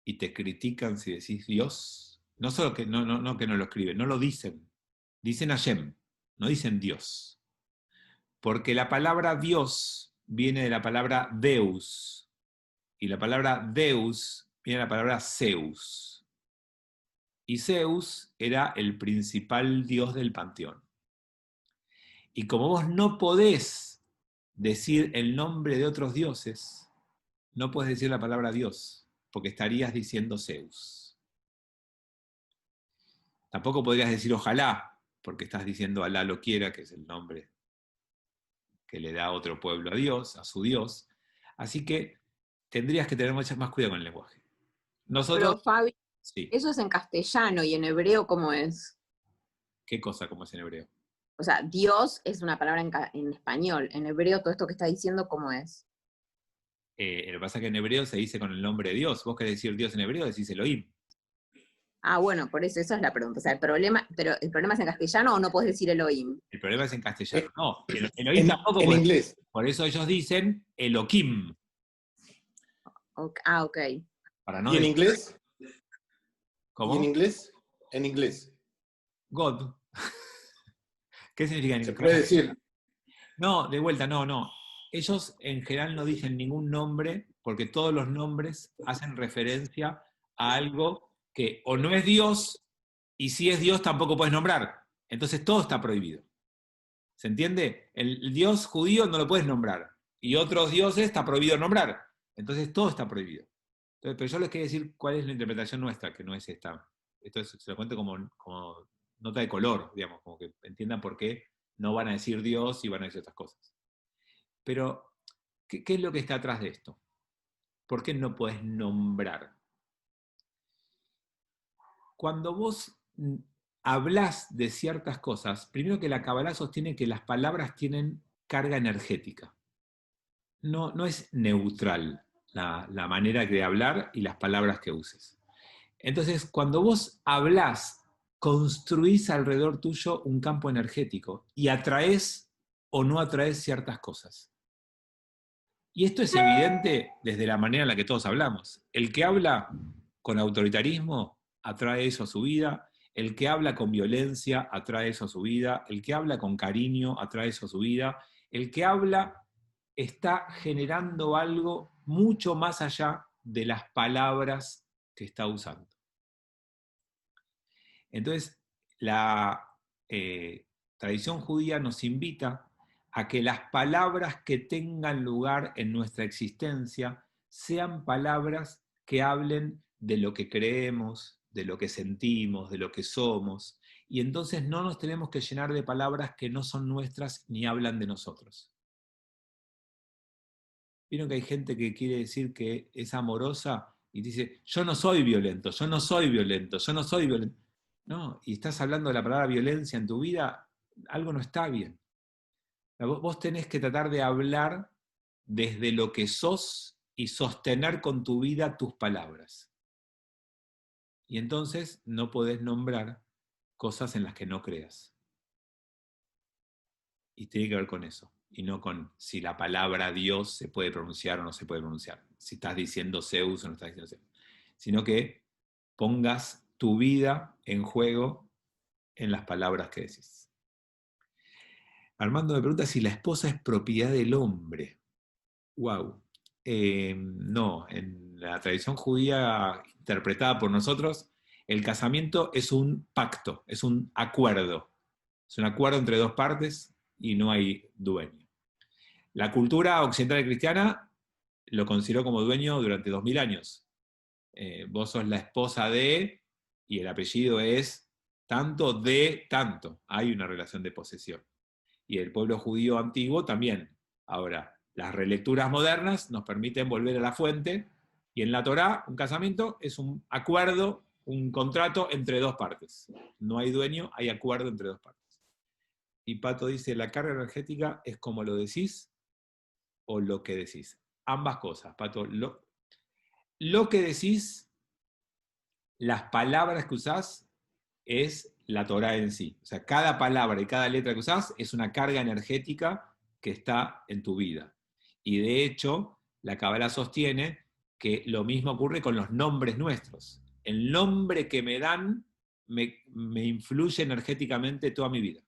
Speaker 1: y te critican si decís Dios? No solo que no que no lo escriben, no lo dicen. Dicen Hashem, no dicen Dios. Porque la palabra Dios viene de la palabra Deus. Y la palabra Deus viene de la palabra Zeus. Y Zeus era el principal dios del panteón. Y como vos no podés decir el nombre de otros dioses, no podés decir la palabra Dios, porque estarías diciendo Zeus. Tampoco podrías decir ojalá, porque estás diciendo Alá lo quiera, que es el nombre que le da otro pueblo a Dios, a su Dios. Así que tendrías que tener mucho más cuidado con el lenguaje. Nosotros...
Speaker 5: Pero Fabi,
Speaker 1: sí.
Speaker 5: eso es en castellano, y en hebreo, ¿cómo es?
Speaker 1: ¿Qué cosa como es en hebreo?
Speaker 5: O sea, Dios es una palabra en español. En hebreo, todo esto que está diciendo, ¿cómo es?
Speaker 1: Lo que pasa es que en hebreo se dice con el nombre de Dios. Vos querés decir Dios en hebreo, decís Elohim.
Speaker 5: Ah, bueno, por eso esa es la pregunta. O sea, ¿el problema es en castellano o no podés decir Elohim?
Speaker 1: El problema es en castellano. No, Elohim tampoco.
Speaker 3: En inglés.
Speaker 1: Por eso ellos dicen Elohim.
Speaker 5: Ah, ok.
Speaker 1: Para no
Speaker 3: ¿Y en
Speaker 1: decir,
Speaker 3: inglés?
Speaker 1: ¿cómo?
Speaker 3: ¿Y en inglés? En inglés.
Speaker 1: God. ¿Qué significa en
Speaker 3: Se
Speaker 1: inglés?
Speaker 3: puede decir.
Speaker 1: No, de vuelta, no. Ellos en general no dicen ningún nombre, porque todos los nombres hacen referencia a algo que o no es Dios, y si es Dios tampoco puedes nombrar. Entonces todo está prohibido. ¿Se entiende? El Dios judío no lo puedes nombrar, y otros dioses está prohibido nombrar. Entonces todo está prohibido. Entonces, pero yo les quiero decir cuál es la interpretación nuestra, que no es esta. Esto se lo cuento como nota de color, digamos, como que entiendan por qué no van a decir Dios y van a decir otras cosas. Pero, ¿qué es lo que está atrás de esto? ¿Por qué no podés nombrar? Cuando vos hablás de ciertas cosas, primero que la Kabbalah sostiene que las palabras tienen carga energética. No es neutral la manera de hablar y las palabras que uses. Entonces, cuando vos hablás, construís alrededor tuyo un campo energético y atraés o no atraés ciertas cosas. Y esto es evidente desde la manera en la que todos hablamos. El que habla con autoritarismo atrae eso a su vida, el que habla con violencia atrae eso a su vida, el que habla con cariño atrae eso a su vida, el que habla está generando algo mucho más allá de las palabras que está usando. Entonces, la tradición judía nos invita a que las palabras que tengan lugar en nuestra existencia sean palabras que hablen de lo que creemos, de lo que sentimos, de lo que somos, y entonces no nos tenemos que llenar de palabras que no son nuestras ni hablan de nosotros. Vieron que hay gente que quiere decir que es amorosa y dice, yo no soy violento, yo no soy violento, yo no soy violento. No, y estás hablando de la palabra violencia en tu vida, algo no está bien. Vos tenés que tratar de hablar desde lo que sos y sostener con tu vida tus palabras. Y entonces no podés nombrar cosas en las que no creas. Y tiene que ver con eso, y no con si la palabra Dios se puede pronunciar o no se puede pronunciar, si estás diciendo Zeus o no estás diciendo Zeus, sino que pongas tu vida en juego en las palabras que decís. Armando me pregunta si la esposa es propiedad del hombre. Wow. No, en la tradición judía interpretada por nosotros, el casamiento es un pacto, es un acuerdo. Es un acuerdo entre dos partes y no hay dueño. La cultura occidental y cristiana lo consideró como dueño durante 2000 años. Vos sos la esposa de, y el apellido es tanto de tanto. Hay una relación de posesión. Y el pueblo judío antiguo también. Ahora, las relecturas modernas nos permiten volver a la fuente, y en la Torá, un casamiento es un acuerdo, un contrato entre dos partes. No hay dueño, hay acuerdo entre dos partes. Y Pato dice, la carga energética es como lo decís o lo que decís. Ambas cosas, Pato. Lo que decís, las palabras que usás, es la Torá en sí. O sea, cada palabra y cada letra que usás es una carga energética que está en tu vida. Y de hecho, la Kabbalah sostiene que lo mismo ocurre con los nombres nuestros. El nombre que me dan me influye energéticamente toda mi vida.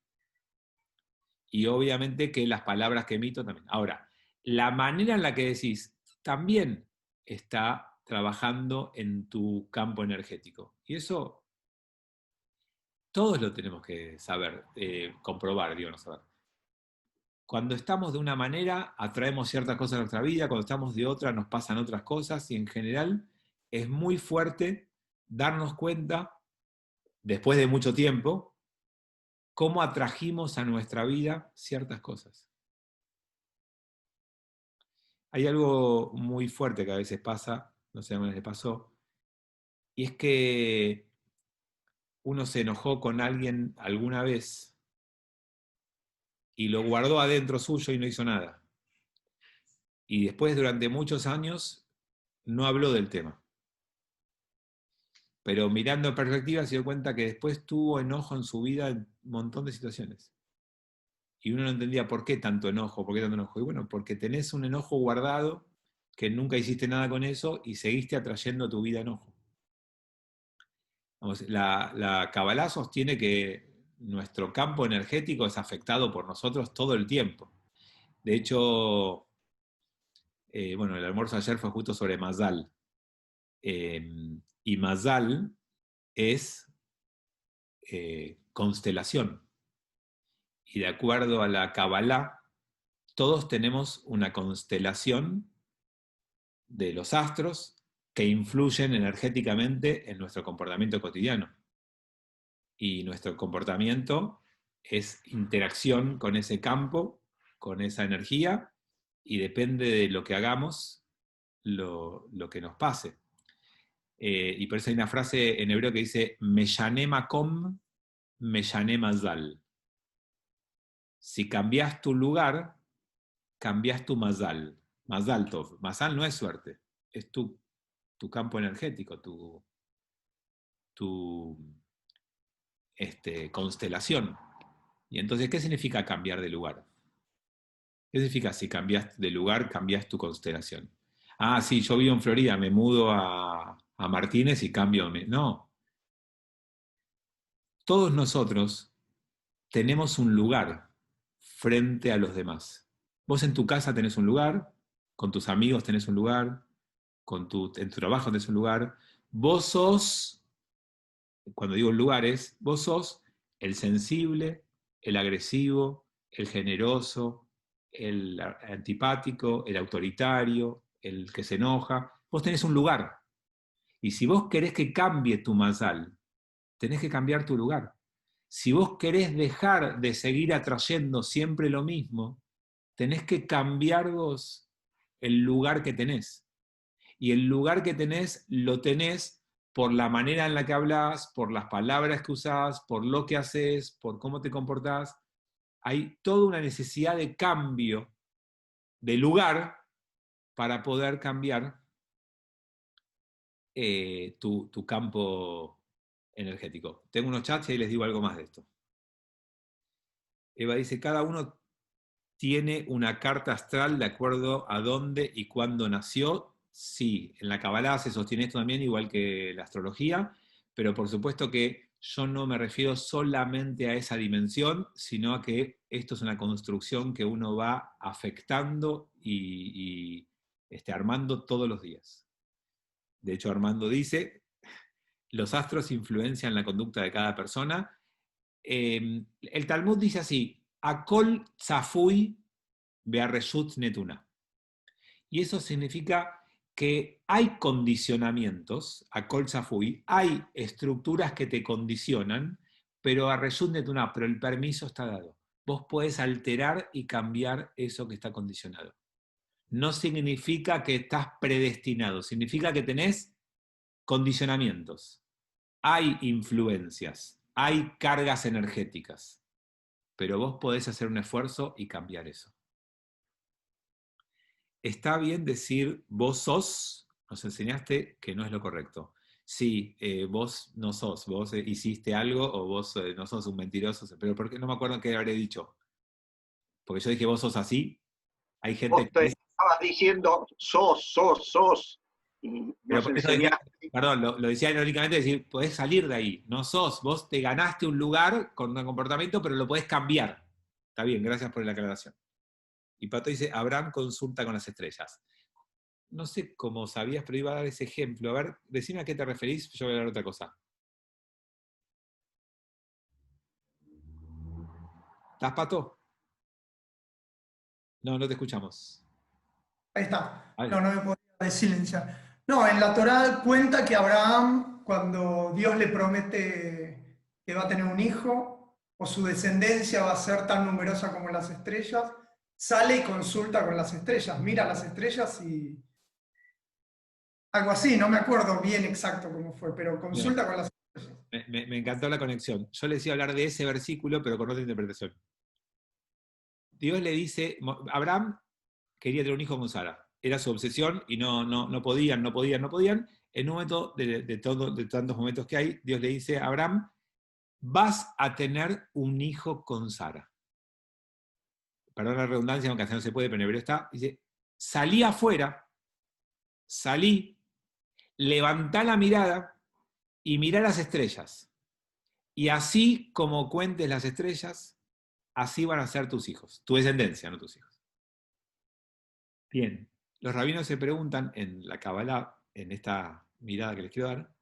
Speaker 1: Y obviamente que las palabras que emito también. Ahora, la manera en la que decís también está trabajando en tu campo energético. Y eso todos lo tenemos que saber, comprobar, digo, no saber. Cuando estamos de una manera, atraemos ciertas cosas a nuestra vida, cuando estamos de otra, nos pasan otras cosas, y en general es muy fuerte darnos cuenta, después de mucho tiempo, cómo atrajimos a nuestra vida ciertas cosas. Hay algo muy fuerte que a veces pasa, no sé a quién le pasó, y es que uno se enojó con alguien alguna vez y lo guardó adentro suyo y no hizo nada. Y después, durante muchos años, no habló del tema. Pero mirando en perspectiva se dio cuenta que después tuvo enojo en su vida en un montón de situaciones. Y uno no entendía por qué tanto enojo, por qué tanto enojo. Y bueno, porque tenés un enojo guardado, que nunca hiciste nada con eso y seguiste atrayendo a tu vida enojo. Vamos, la Kabbalah sostiene que nuestro campo energético es afectado por nosotros todo el tiempo. De hecho, bueno, el almuerzo ayer fue justo sobre Mazal. Y Mazal es constelación. Y de acuerdo a la Kabbalah, todos tenemos una constelación de los astros que influyen energéticamente en nuestro comportamiento cotidiano. Y nuestro comportamiento es interacción con ese campo, con esa energía, y depende de lo que hagamos, lo que nos pase. Y por eso hay una frase en hebreo que dice, Meshane makom, meshane mazal. Si cambias tu lugar, cambias tu mazal. Mazal tov. Mazal no es suerte, es tu campo energético, tu constelación. Y entonces, ¿qué significa cambiar de lugar? ¿Qué significa si cambias de lugar, cambias tu constelación? Ah, sí, yo vivo en Florida, me mudo a Martínez y cambio. No. Todos nosotros tenemos un lugar frente a los demás. Vos en tu casa tenés un lugar, con tus amigos tenés un lugar, en tu trabajo tenés un lugar. Vos sos, cuando digo lugares, vos sos el sensible, el agresivo, el generoso, el antipático, el autoritario, el que se enoja. Vos tenés un lugar. Y si vos querés que cambie tu mazal, tenés que cambiar tu lugar. Si vos querés dejar de seguir atrayendo siempre lo mismo, tenés que cambiar vos el lugar que tenés. Y el lugar que tenés, lo tenés por la manera en la que hablás, por las palabras que usás, por lo que haces, por cómo te comportás. Hay toda una necesidad de cambio de lugar para poder cambiar tu campo energético. Tengo unos chats y ahí les digo algo más de esto. Eva dice, cada uno tiene una carta astral de acuerdo a dónde y cuándo nació. Sí, en la Kabbalah se sostiene esto también, igual que la astrología, pero por supuesto que yo no me refiero solamente a esa dimensión, sino a que esto es una construcción que uno va afectando y armando todos los días. De hecho, Armando dice, los astros influencian la conducta de cada persona. El Talmud dice así, Akol Tzafui Be'areshut Netuna. Y eso significa que hay condicionamientos, Akol Tzafui, hay estructuras que te condicionan, pero Areshut Netuna, pero el permiso está dado. Vos podés alterar y cambiar eso que está condicionado. No significa que estás predestinado, significa que tenés condicionamientos. Hay influencias, hay cargas energéticas, pero vos podés hacer un esfuerzo y cambiar eso. Está bien decir vos sos, nos enseñaste que no es lo correcto. Sí, vos no sos, vos hiciste algo o vos no sos un mentiroso, pero ¿por qué no me acuerdo qué habré dicho? Porque yo dije vos sos así, hay gente
Speaker 7: Vos te estabas diciendo sos. Y nos enseñaste.
Speaker 1: Perdón, lo decía irónicamente, decir, podés salir de ahí, no sos, vos te ganaste un lugar con un comportamiento, pero lo podés cambiar. Está bien, gracias por la aclaración. Y Pato dice, Abraham consulta con las estrellas. No sé cómo sabías, pero iba a dar ese ejemplo. A ver, decime a qué te referís, yo voy a dar otra cosa. ¿Estás, Pato? No, no te escuchamos.
Speaker 4: Ahí está.
Speaker 1: Ahí.
Speaker 4: No me podía silenciar. No, en la Torá cuenta que Abraham, cuando Dios le promete que va a tener un hijo, o su descendencia va a ser tan numerosa como las estrellas, sale y consulta con las estrellas, mira las estrellas y... Algo así, no me acuerdo bien exacto cómo fue, pero consulta con las estrellas.
Speaker 1: Me encantó la conexión. Yo les iba a hablar de ese versículo, pero con otra interpretación. Dios le dice, Abraham quería tener un hijo con Sara. Era su obsesión y no podían. En un momento de tantos momentos que hay, Dios le dice a Abraham, vas a tener un hijo con Sara. Perdón la redundancia, aunque no se puede, pero en hebreo está. Dice, salí afuera, levantá la mirada y mirá las estrellas. Y así como cuentes las estrellas, así van a ser tus hijos, tu descendencia, no tus hijos. Bien, los rabinos se preguntan en la Kabbalah, en esta mirada que les quiero dar,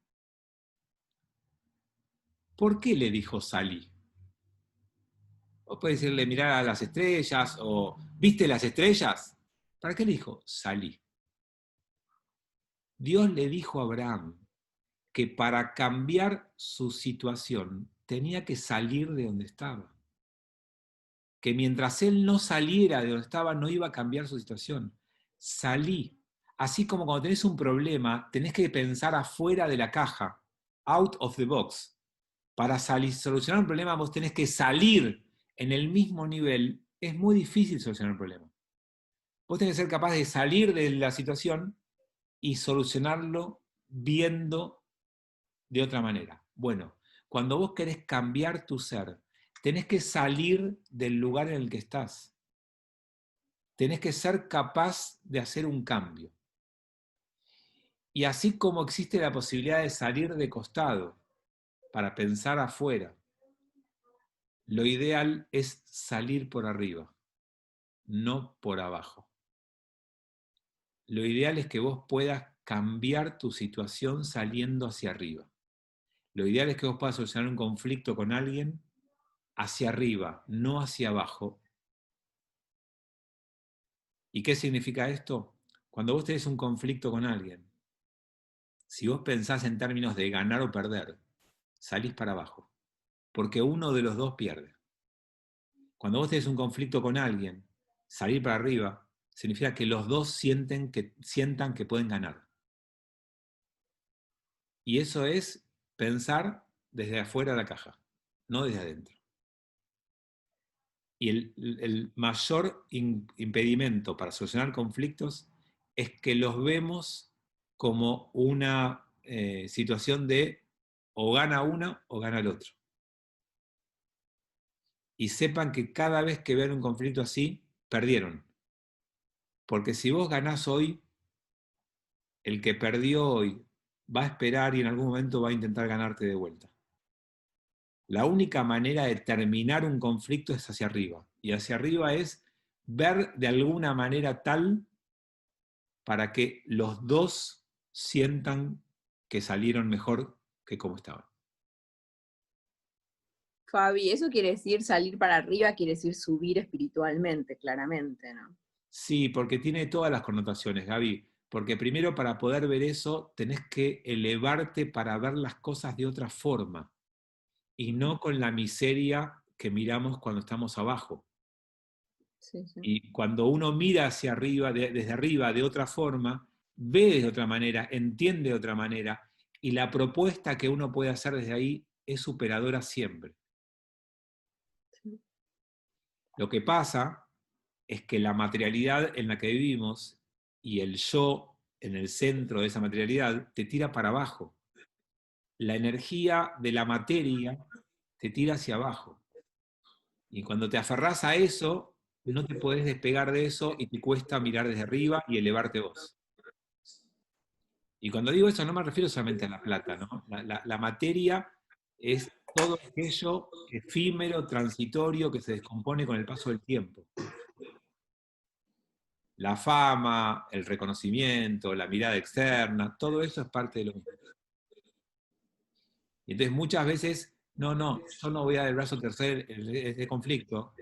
Speaker 1: ¿por qué le dijo salí? O puede decirle mirar a las estrellas, o ¿viste las estrellas? ¿Para qué le dijo salí? Dios le dijo a Abraham que para cambiar su situación tenía que salir de donde estaba. Que mientras él no saliera de donde estaba, no iba a cambiar su situación. Salí. Así como cuando tenés un problema, tenés que pensar afuera de la caja, out of the box. Para solucionar un problema, vos tenés que salir en el mismo nivel. Es muy difícil solucionar un problema. Vos tenés que ser capaz de salir de la situación y solucionarlo viendo de otra manera. Bueno, cuando vos querés cambiar tu ser, tenés que salir del lugar en el que estás. Tenés que ser capaz de hacer un cambio. Y así como existe la posibilidad de salir de costado para pensar afuera, lo ideal es salir por arriba, no por abajo. Lo ideal es que vos puedas cambiar tu situación saliendo hacia arriba. Lo ideal es que vos puedas solucionar un conflicto con alguien hacia arriba, no hacia abajo. ¿Y qué significa esto? Cuando vos tenés un conflicto con alguien, si vos pensás en términos de ganar o perder, salís para abajo, porque uno de los dos pierde. Cuando vos tenés un conflicto con alguien, salir para arriba significa que los dos sientan que pueden ganar. Y eso es pensar desde afuera de la caja, no desde adentro. Y el mayor impedimento para solucionar conflictos es que los vemos como una situación de o gana uno o gana el otro. Y sepan que cada vez que vean un conflicto así, perdieron. Porque si vos ganás hoy, el que perdió hoy va a esperar y en algún momento va a intentar ganarte de vuelta. La única manera de terminar un conflicto es hacia arriba. Y hacia arriba es ver de alguna manera tal para que los dos sientan que salieron mejor que como estaban.
Speaker 5: Fabi, eso quiere decir salir para arriba, quiere decir subir espiritualmente, claramente, ¿no?
Speaker 1: Sí, porque tiene todas las connotaciones, Gaby. Porque primero, para poder ver eso, tenés que elevarte para ver las cosas de otra forma. Y no con la miseria que miramos cuando estamos abajo.
Speaker 5: Sí, sí.
Speaker 1: Y cuando uno mira hacia arriba, desde arriba, de otra forma, ve de otra manera, entiende de otra manera, y la propuesta que uno puede hacer desde ahí es superadora siempre. Lo que pasa es que la materialidad en la que vivimos y el yo en el centro de esa materialidad te tira para abajo. La energía de la materia te tira hacia abajo. Y cuando te aferrás a eso, no te podés despegar de eso y te cuesta mirar desde arriba y elevarte vos. Y cuando digo eso no me refiero solamente a la plata, ¿no? La materia es todo aquello efímero, transitorio, que se descompone con el paso del tiempo. La fama, el reconocimiento, la mirada externa, todo eso es parte de lo mismo. Y entonces muchas veces, yo no voy a dar el brazo a torcer ese conflicto,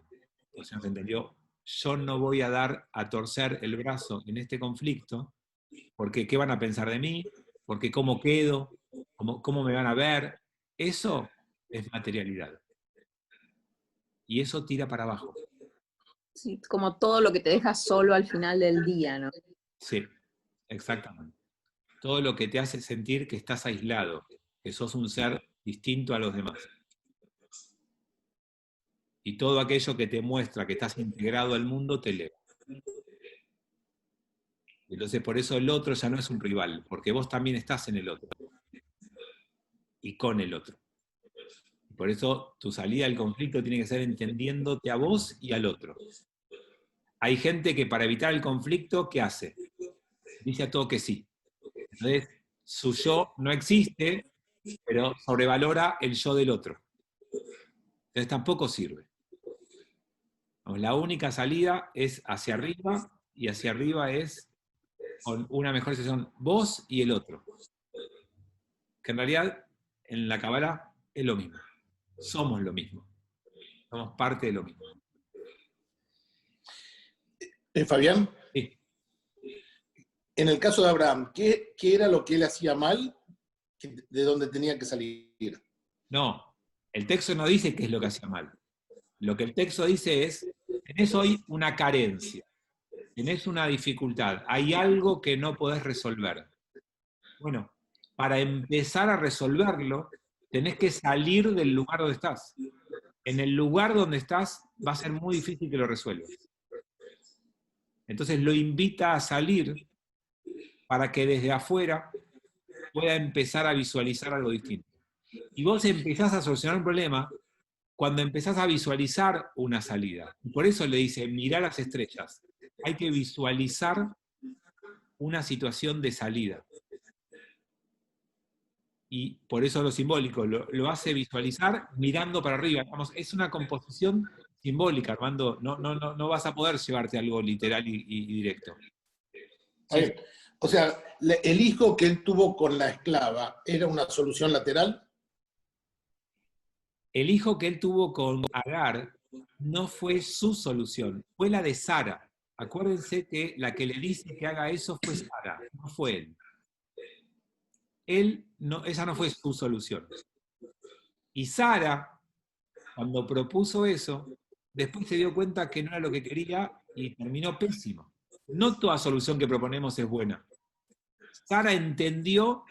Speaker 1: o sea, ¿se entendió? Yo no voy a dar a torcer el brazo en este conflicto, porque ¿qué van a pensar de mí? Porque ¿cómo quedo? ¿Cómo me van a ver? Eso es materialidad. Y eso tira para abajo.
Speaker 5: Sí, como todo lo que te deja solo al final del día, ¿no?
Speaker 1: Sí, exactamente. Todo lo que te hace sentir que estás aislado, que sos un ser distinto a los demás. Y todo aquello que te muestra que estás integrado al mundo te eleva. Entonces por eso el otro ya no es un rival, porque vos también estás en el otro. Y con el otro. Por eso tu salida del conflicto tiene que ser entendiéndote a vos y al otro. Hay gente que para evitar el conflicto, ¿qué hace? Dice a todo que sí. Entonces, su yo no existe, pero sobrevalora el yo del otro. Entonces tampoco sirve. La única salida es hacia arriba, y hacia arriba es con una mejor situación vos y el otro. Que en realidad, en la Cábala es lo mismo. Somos lo mismo. Somos parte de lo mismo.
Speaker 3: Fabián,
Speaker 1: Sí.
Speaker 3: en el caso de Abraham, ¿qué era lo que él hacía mal de dónde tenía que salir?
Speaker 1: No, el texto no dice qué es lo que hacía mal. Lo que el texto dice es, tenés hoy una carencia, tenés una dificultad, hay algo que no podés resolver. Bueno, para empezar a resolverlo, tenés que salir del lugar donde estás. En el lugar donde estás va a ser muy difícil que lo resuelvas. Entonces lo invita a salir para que desde afuera pueda empezar a visualizar algo distinto. Y vos empezás a solucionar un problema cuando empezás a visualizar una salida. Por eso le dice, mirá las estrellas. Hay que visualizar una situación de salida. Y por eso lo simbólico, lo hace visualizar mirando para arriba. Vamos, es una composición simbólica, Armando. No vas a poder llevarte algo literal y directo.
Speaker 3: Sí. O sea, el hijo que él tuvo con la esclava, ¿era una solución lateral?
Speaker 1: El hijo que él tuvo con Agar no fue su solución, fue la de Sara. Acuérdense que la que le dice que haga eso fue Sara, no fue él. Esa no fue su solución. Y Sara, cuando propuso eso, después se dio cuenta que no era lo que quería y terminó pésimo. No toda solución que proponemos es buena. Sara entendió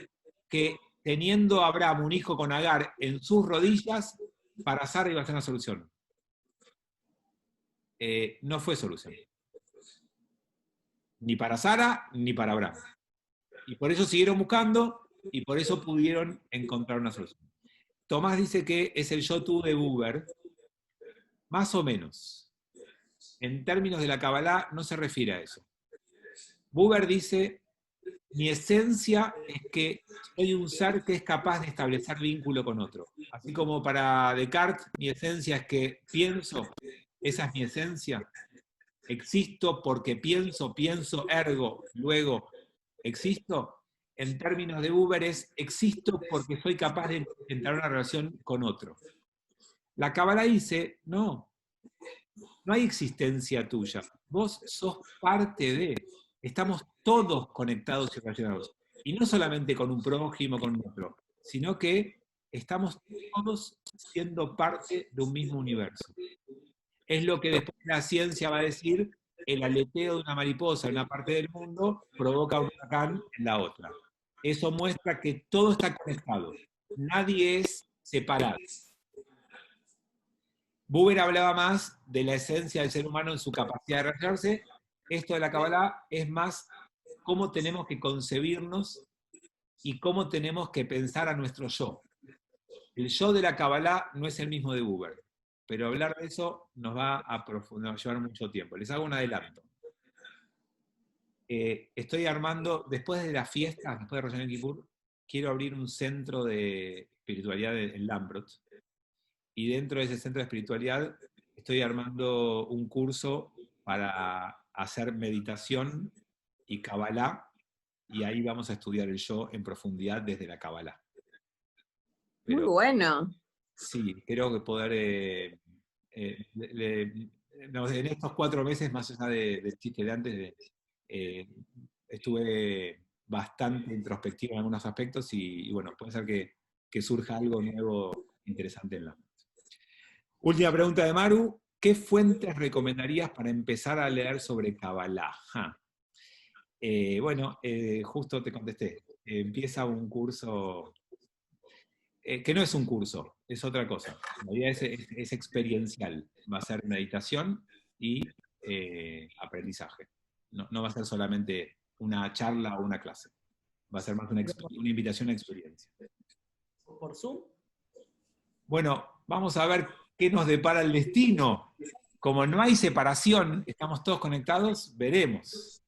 Speaker 1: que teniendo a Abraham un hijo con Agar en sus rodillas, para Sara iba a ser una solución. No fue solución. Ni para Sara, ni para Abraham. Y por eso siguieron buscando, y por eso pudieron encontrar una solución. Tomás dice que es el yo-tú de Buber, más o menos. En términos de la Kabbalah no se refiere a eso. Buber dice Mi esencia es que soy un ser que es capaz de establecer vínculo con otro. Así como para Descartes, mi esencia es que pienso, esa es mi esencia. Existo porque pienso, pienso, ergo, luego existo. En términos de Buber es existo porque soy capaz de entrar en una relación con otro. La Kabbalah dice, no hay existencia tuya. Vos sos parte de, estamos todos conectados y relacionados. Y no solamente con un prójimo, con otro, sino que estamos todos siendo parte de un mismo universo. Es lo que después la ciencia va a decir, el aleteo de una mariposa en una parte del mundo provoca un huracán en la otra. Eso muestra que todo está conectado. Nadie es separado. Buber hablaba más de la esencia del ser humano en su capacidad de relacionarse. Esto de la Kabbalah es más cómo tenemos que concebirnos y cómo tenemos que pensar a nuestro yo. El yo de la Kabbalah no es el mismo de Buber, pero hablar de eso nos va a llevar mucho tiempo. Les hago un adelanto. Estoy armando, después de las fiestas, después de Rosh Hashanah Kippur, quiero abrir un centro de espiritualidad en Lambrot. Y dentro de ese centro de espiritualidad estoy armando un curso para hacer meditación y Kabbalah, y ahí vamos a estudiar el yo en profundidad desde la Kabbalah.
Speaker 5: Muy bueno.
Speaker 1: Sí, creo que poder, en estos 4 meses, más allá del chiste de antes, estuve bastante introspectivo en algunos aspectos y bueno, puede ser que surja algo nuevo interesante en la... Última pregunta de Maru, ¿qué fuentes recomendarías para empezar a leer sobre Kabbalah? Bueno, justo te contesté, empieza un curso, que no es un curso, es otra cosa, la idea es experiencial, va a ser meditación y aprendizaje, no va a ser solamente una charla o una clase, va a ser más una invitación a experiencia.
Speaker 8: ¿Por Zoom?
Speaker 1: Bueno, vamos a ver qué nos depara el destino. Como no hay separación, estamos todos conectados, veremos.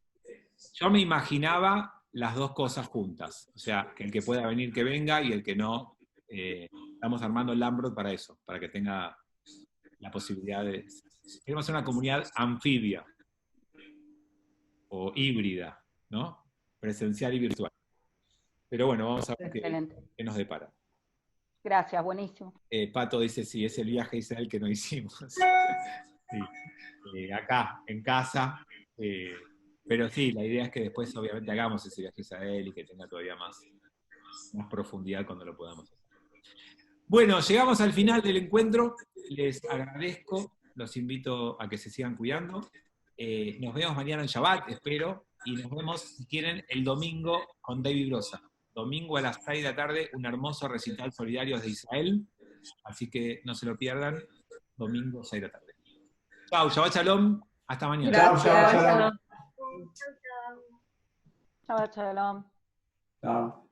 Speaker 1: Yo me imaginaba las dos cosas juntas. O sea, que el que pueda venir, que venga, y el que no, estamos armando el Lambrot para eso, para que tenga la posibilidad de... Queremos ser una comunidad anfibia, o híbrida, ¿no? Presencial y virtual. Pero bueno, vamos a ver qué nos depara.
Speaker 9: Gracias, buenísimo.
Speaker 1: Pato dice, sí, es el viaje a Israel que no hicimos. Sí. Acá, en casa. Pero sí, la idea es que después obviamente hagamos ese viaje a Israel y que tenga todavía más profundidad cuando lo podamos hacer. Bueno, llegamos al final del encuentro. Les agradezco, los invito a que se sigan cuidando. Nos vemos mañana en Shabbat, espero, y nos vemos, si quieren, el domingo con David Brosa. Domingo a las 6 de la tarde, un hermoso recital solidario de Israel, así que no se lo pierdan, domingo 6 de la tarde. Chau, Shabbat Shalom, hasta mañana.
Speaker 4: Chao, chao, chao.
Speaker 9: Shabbat Shalom.
Speaker 4: Chao.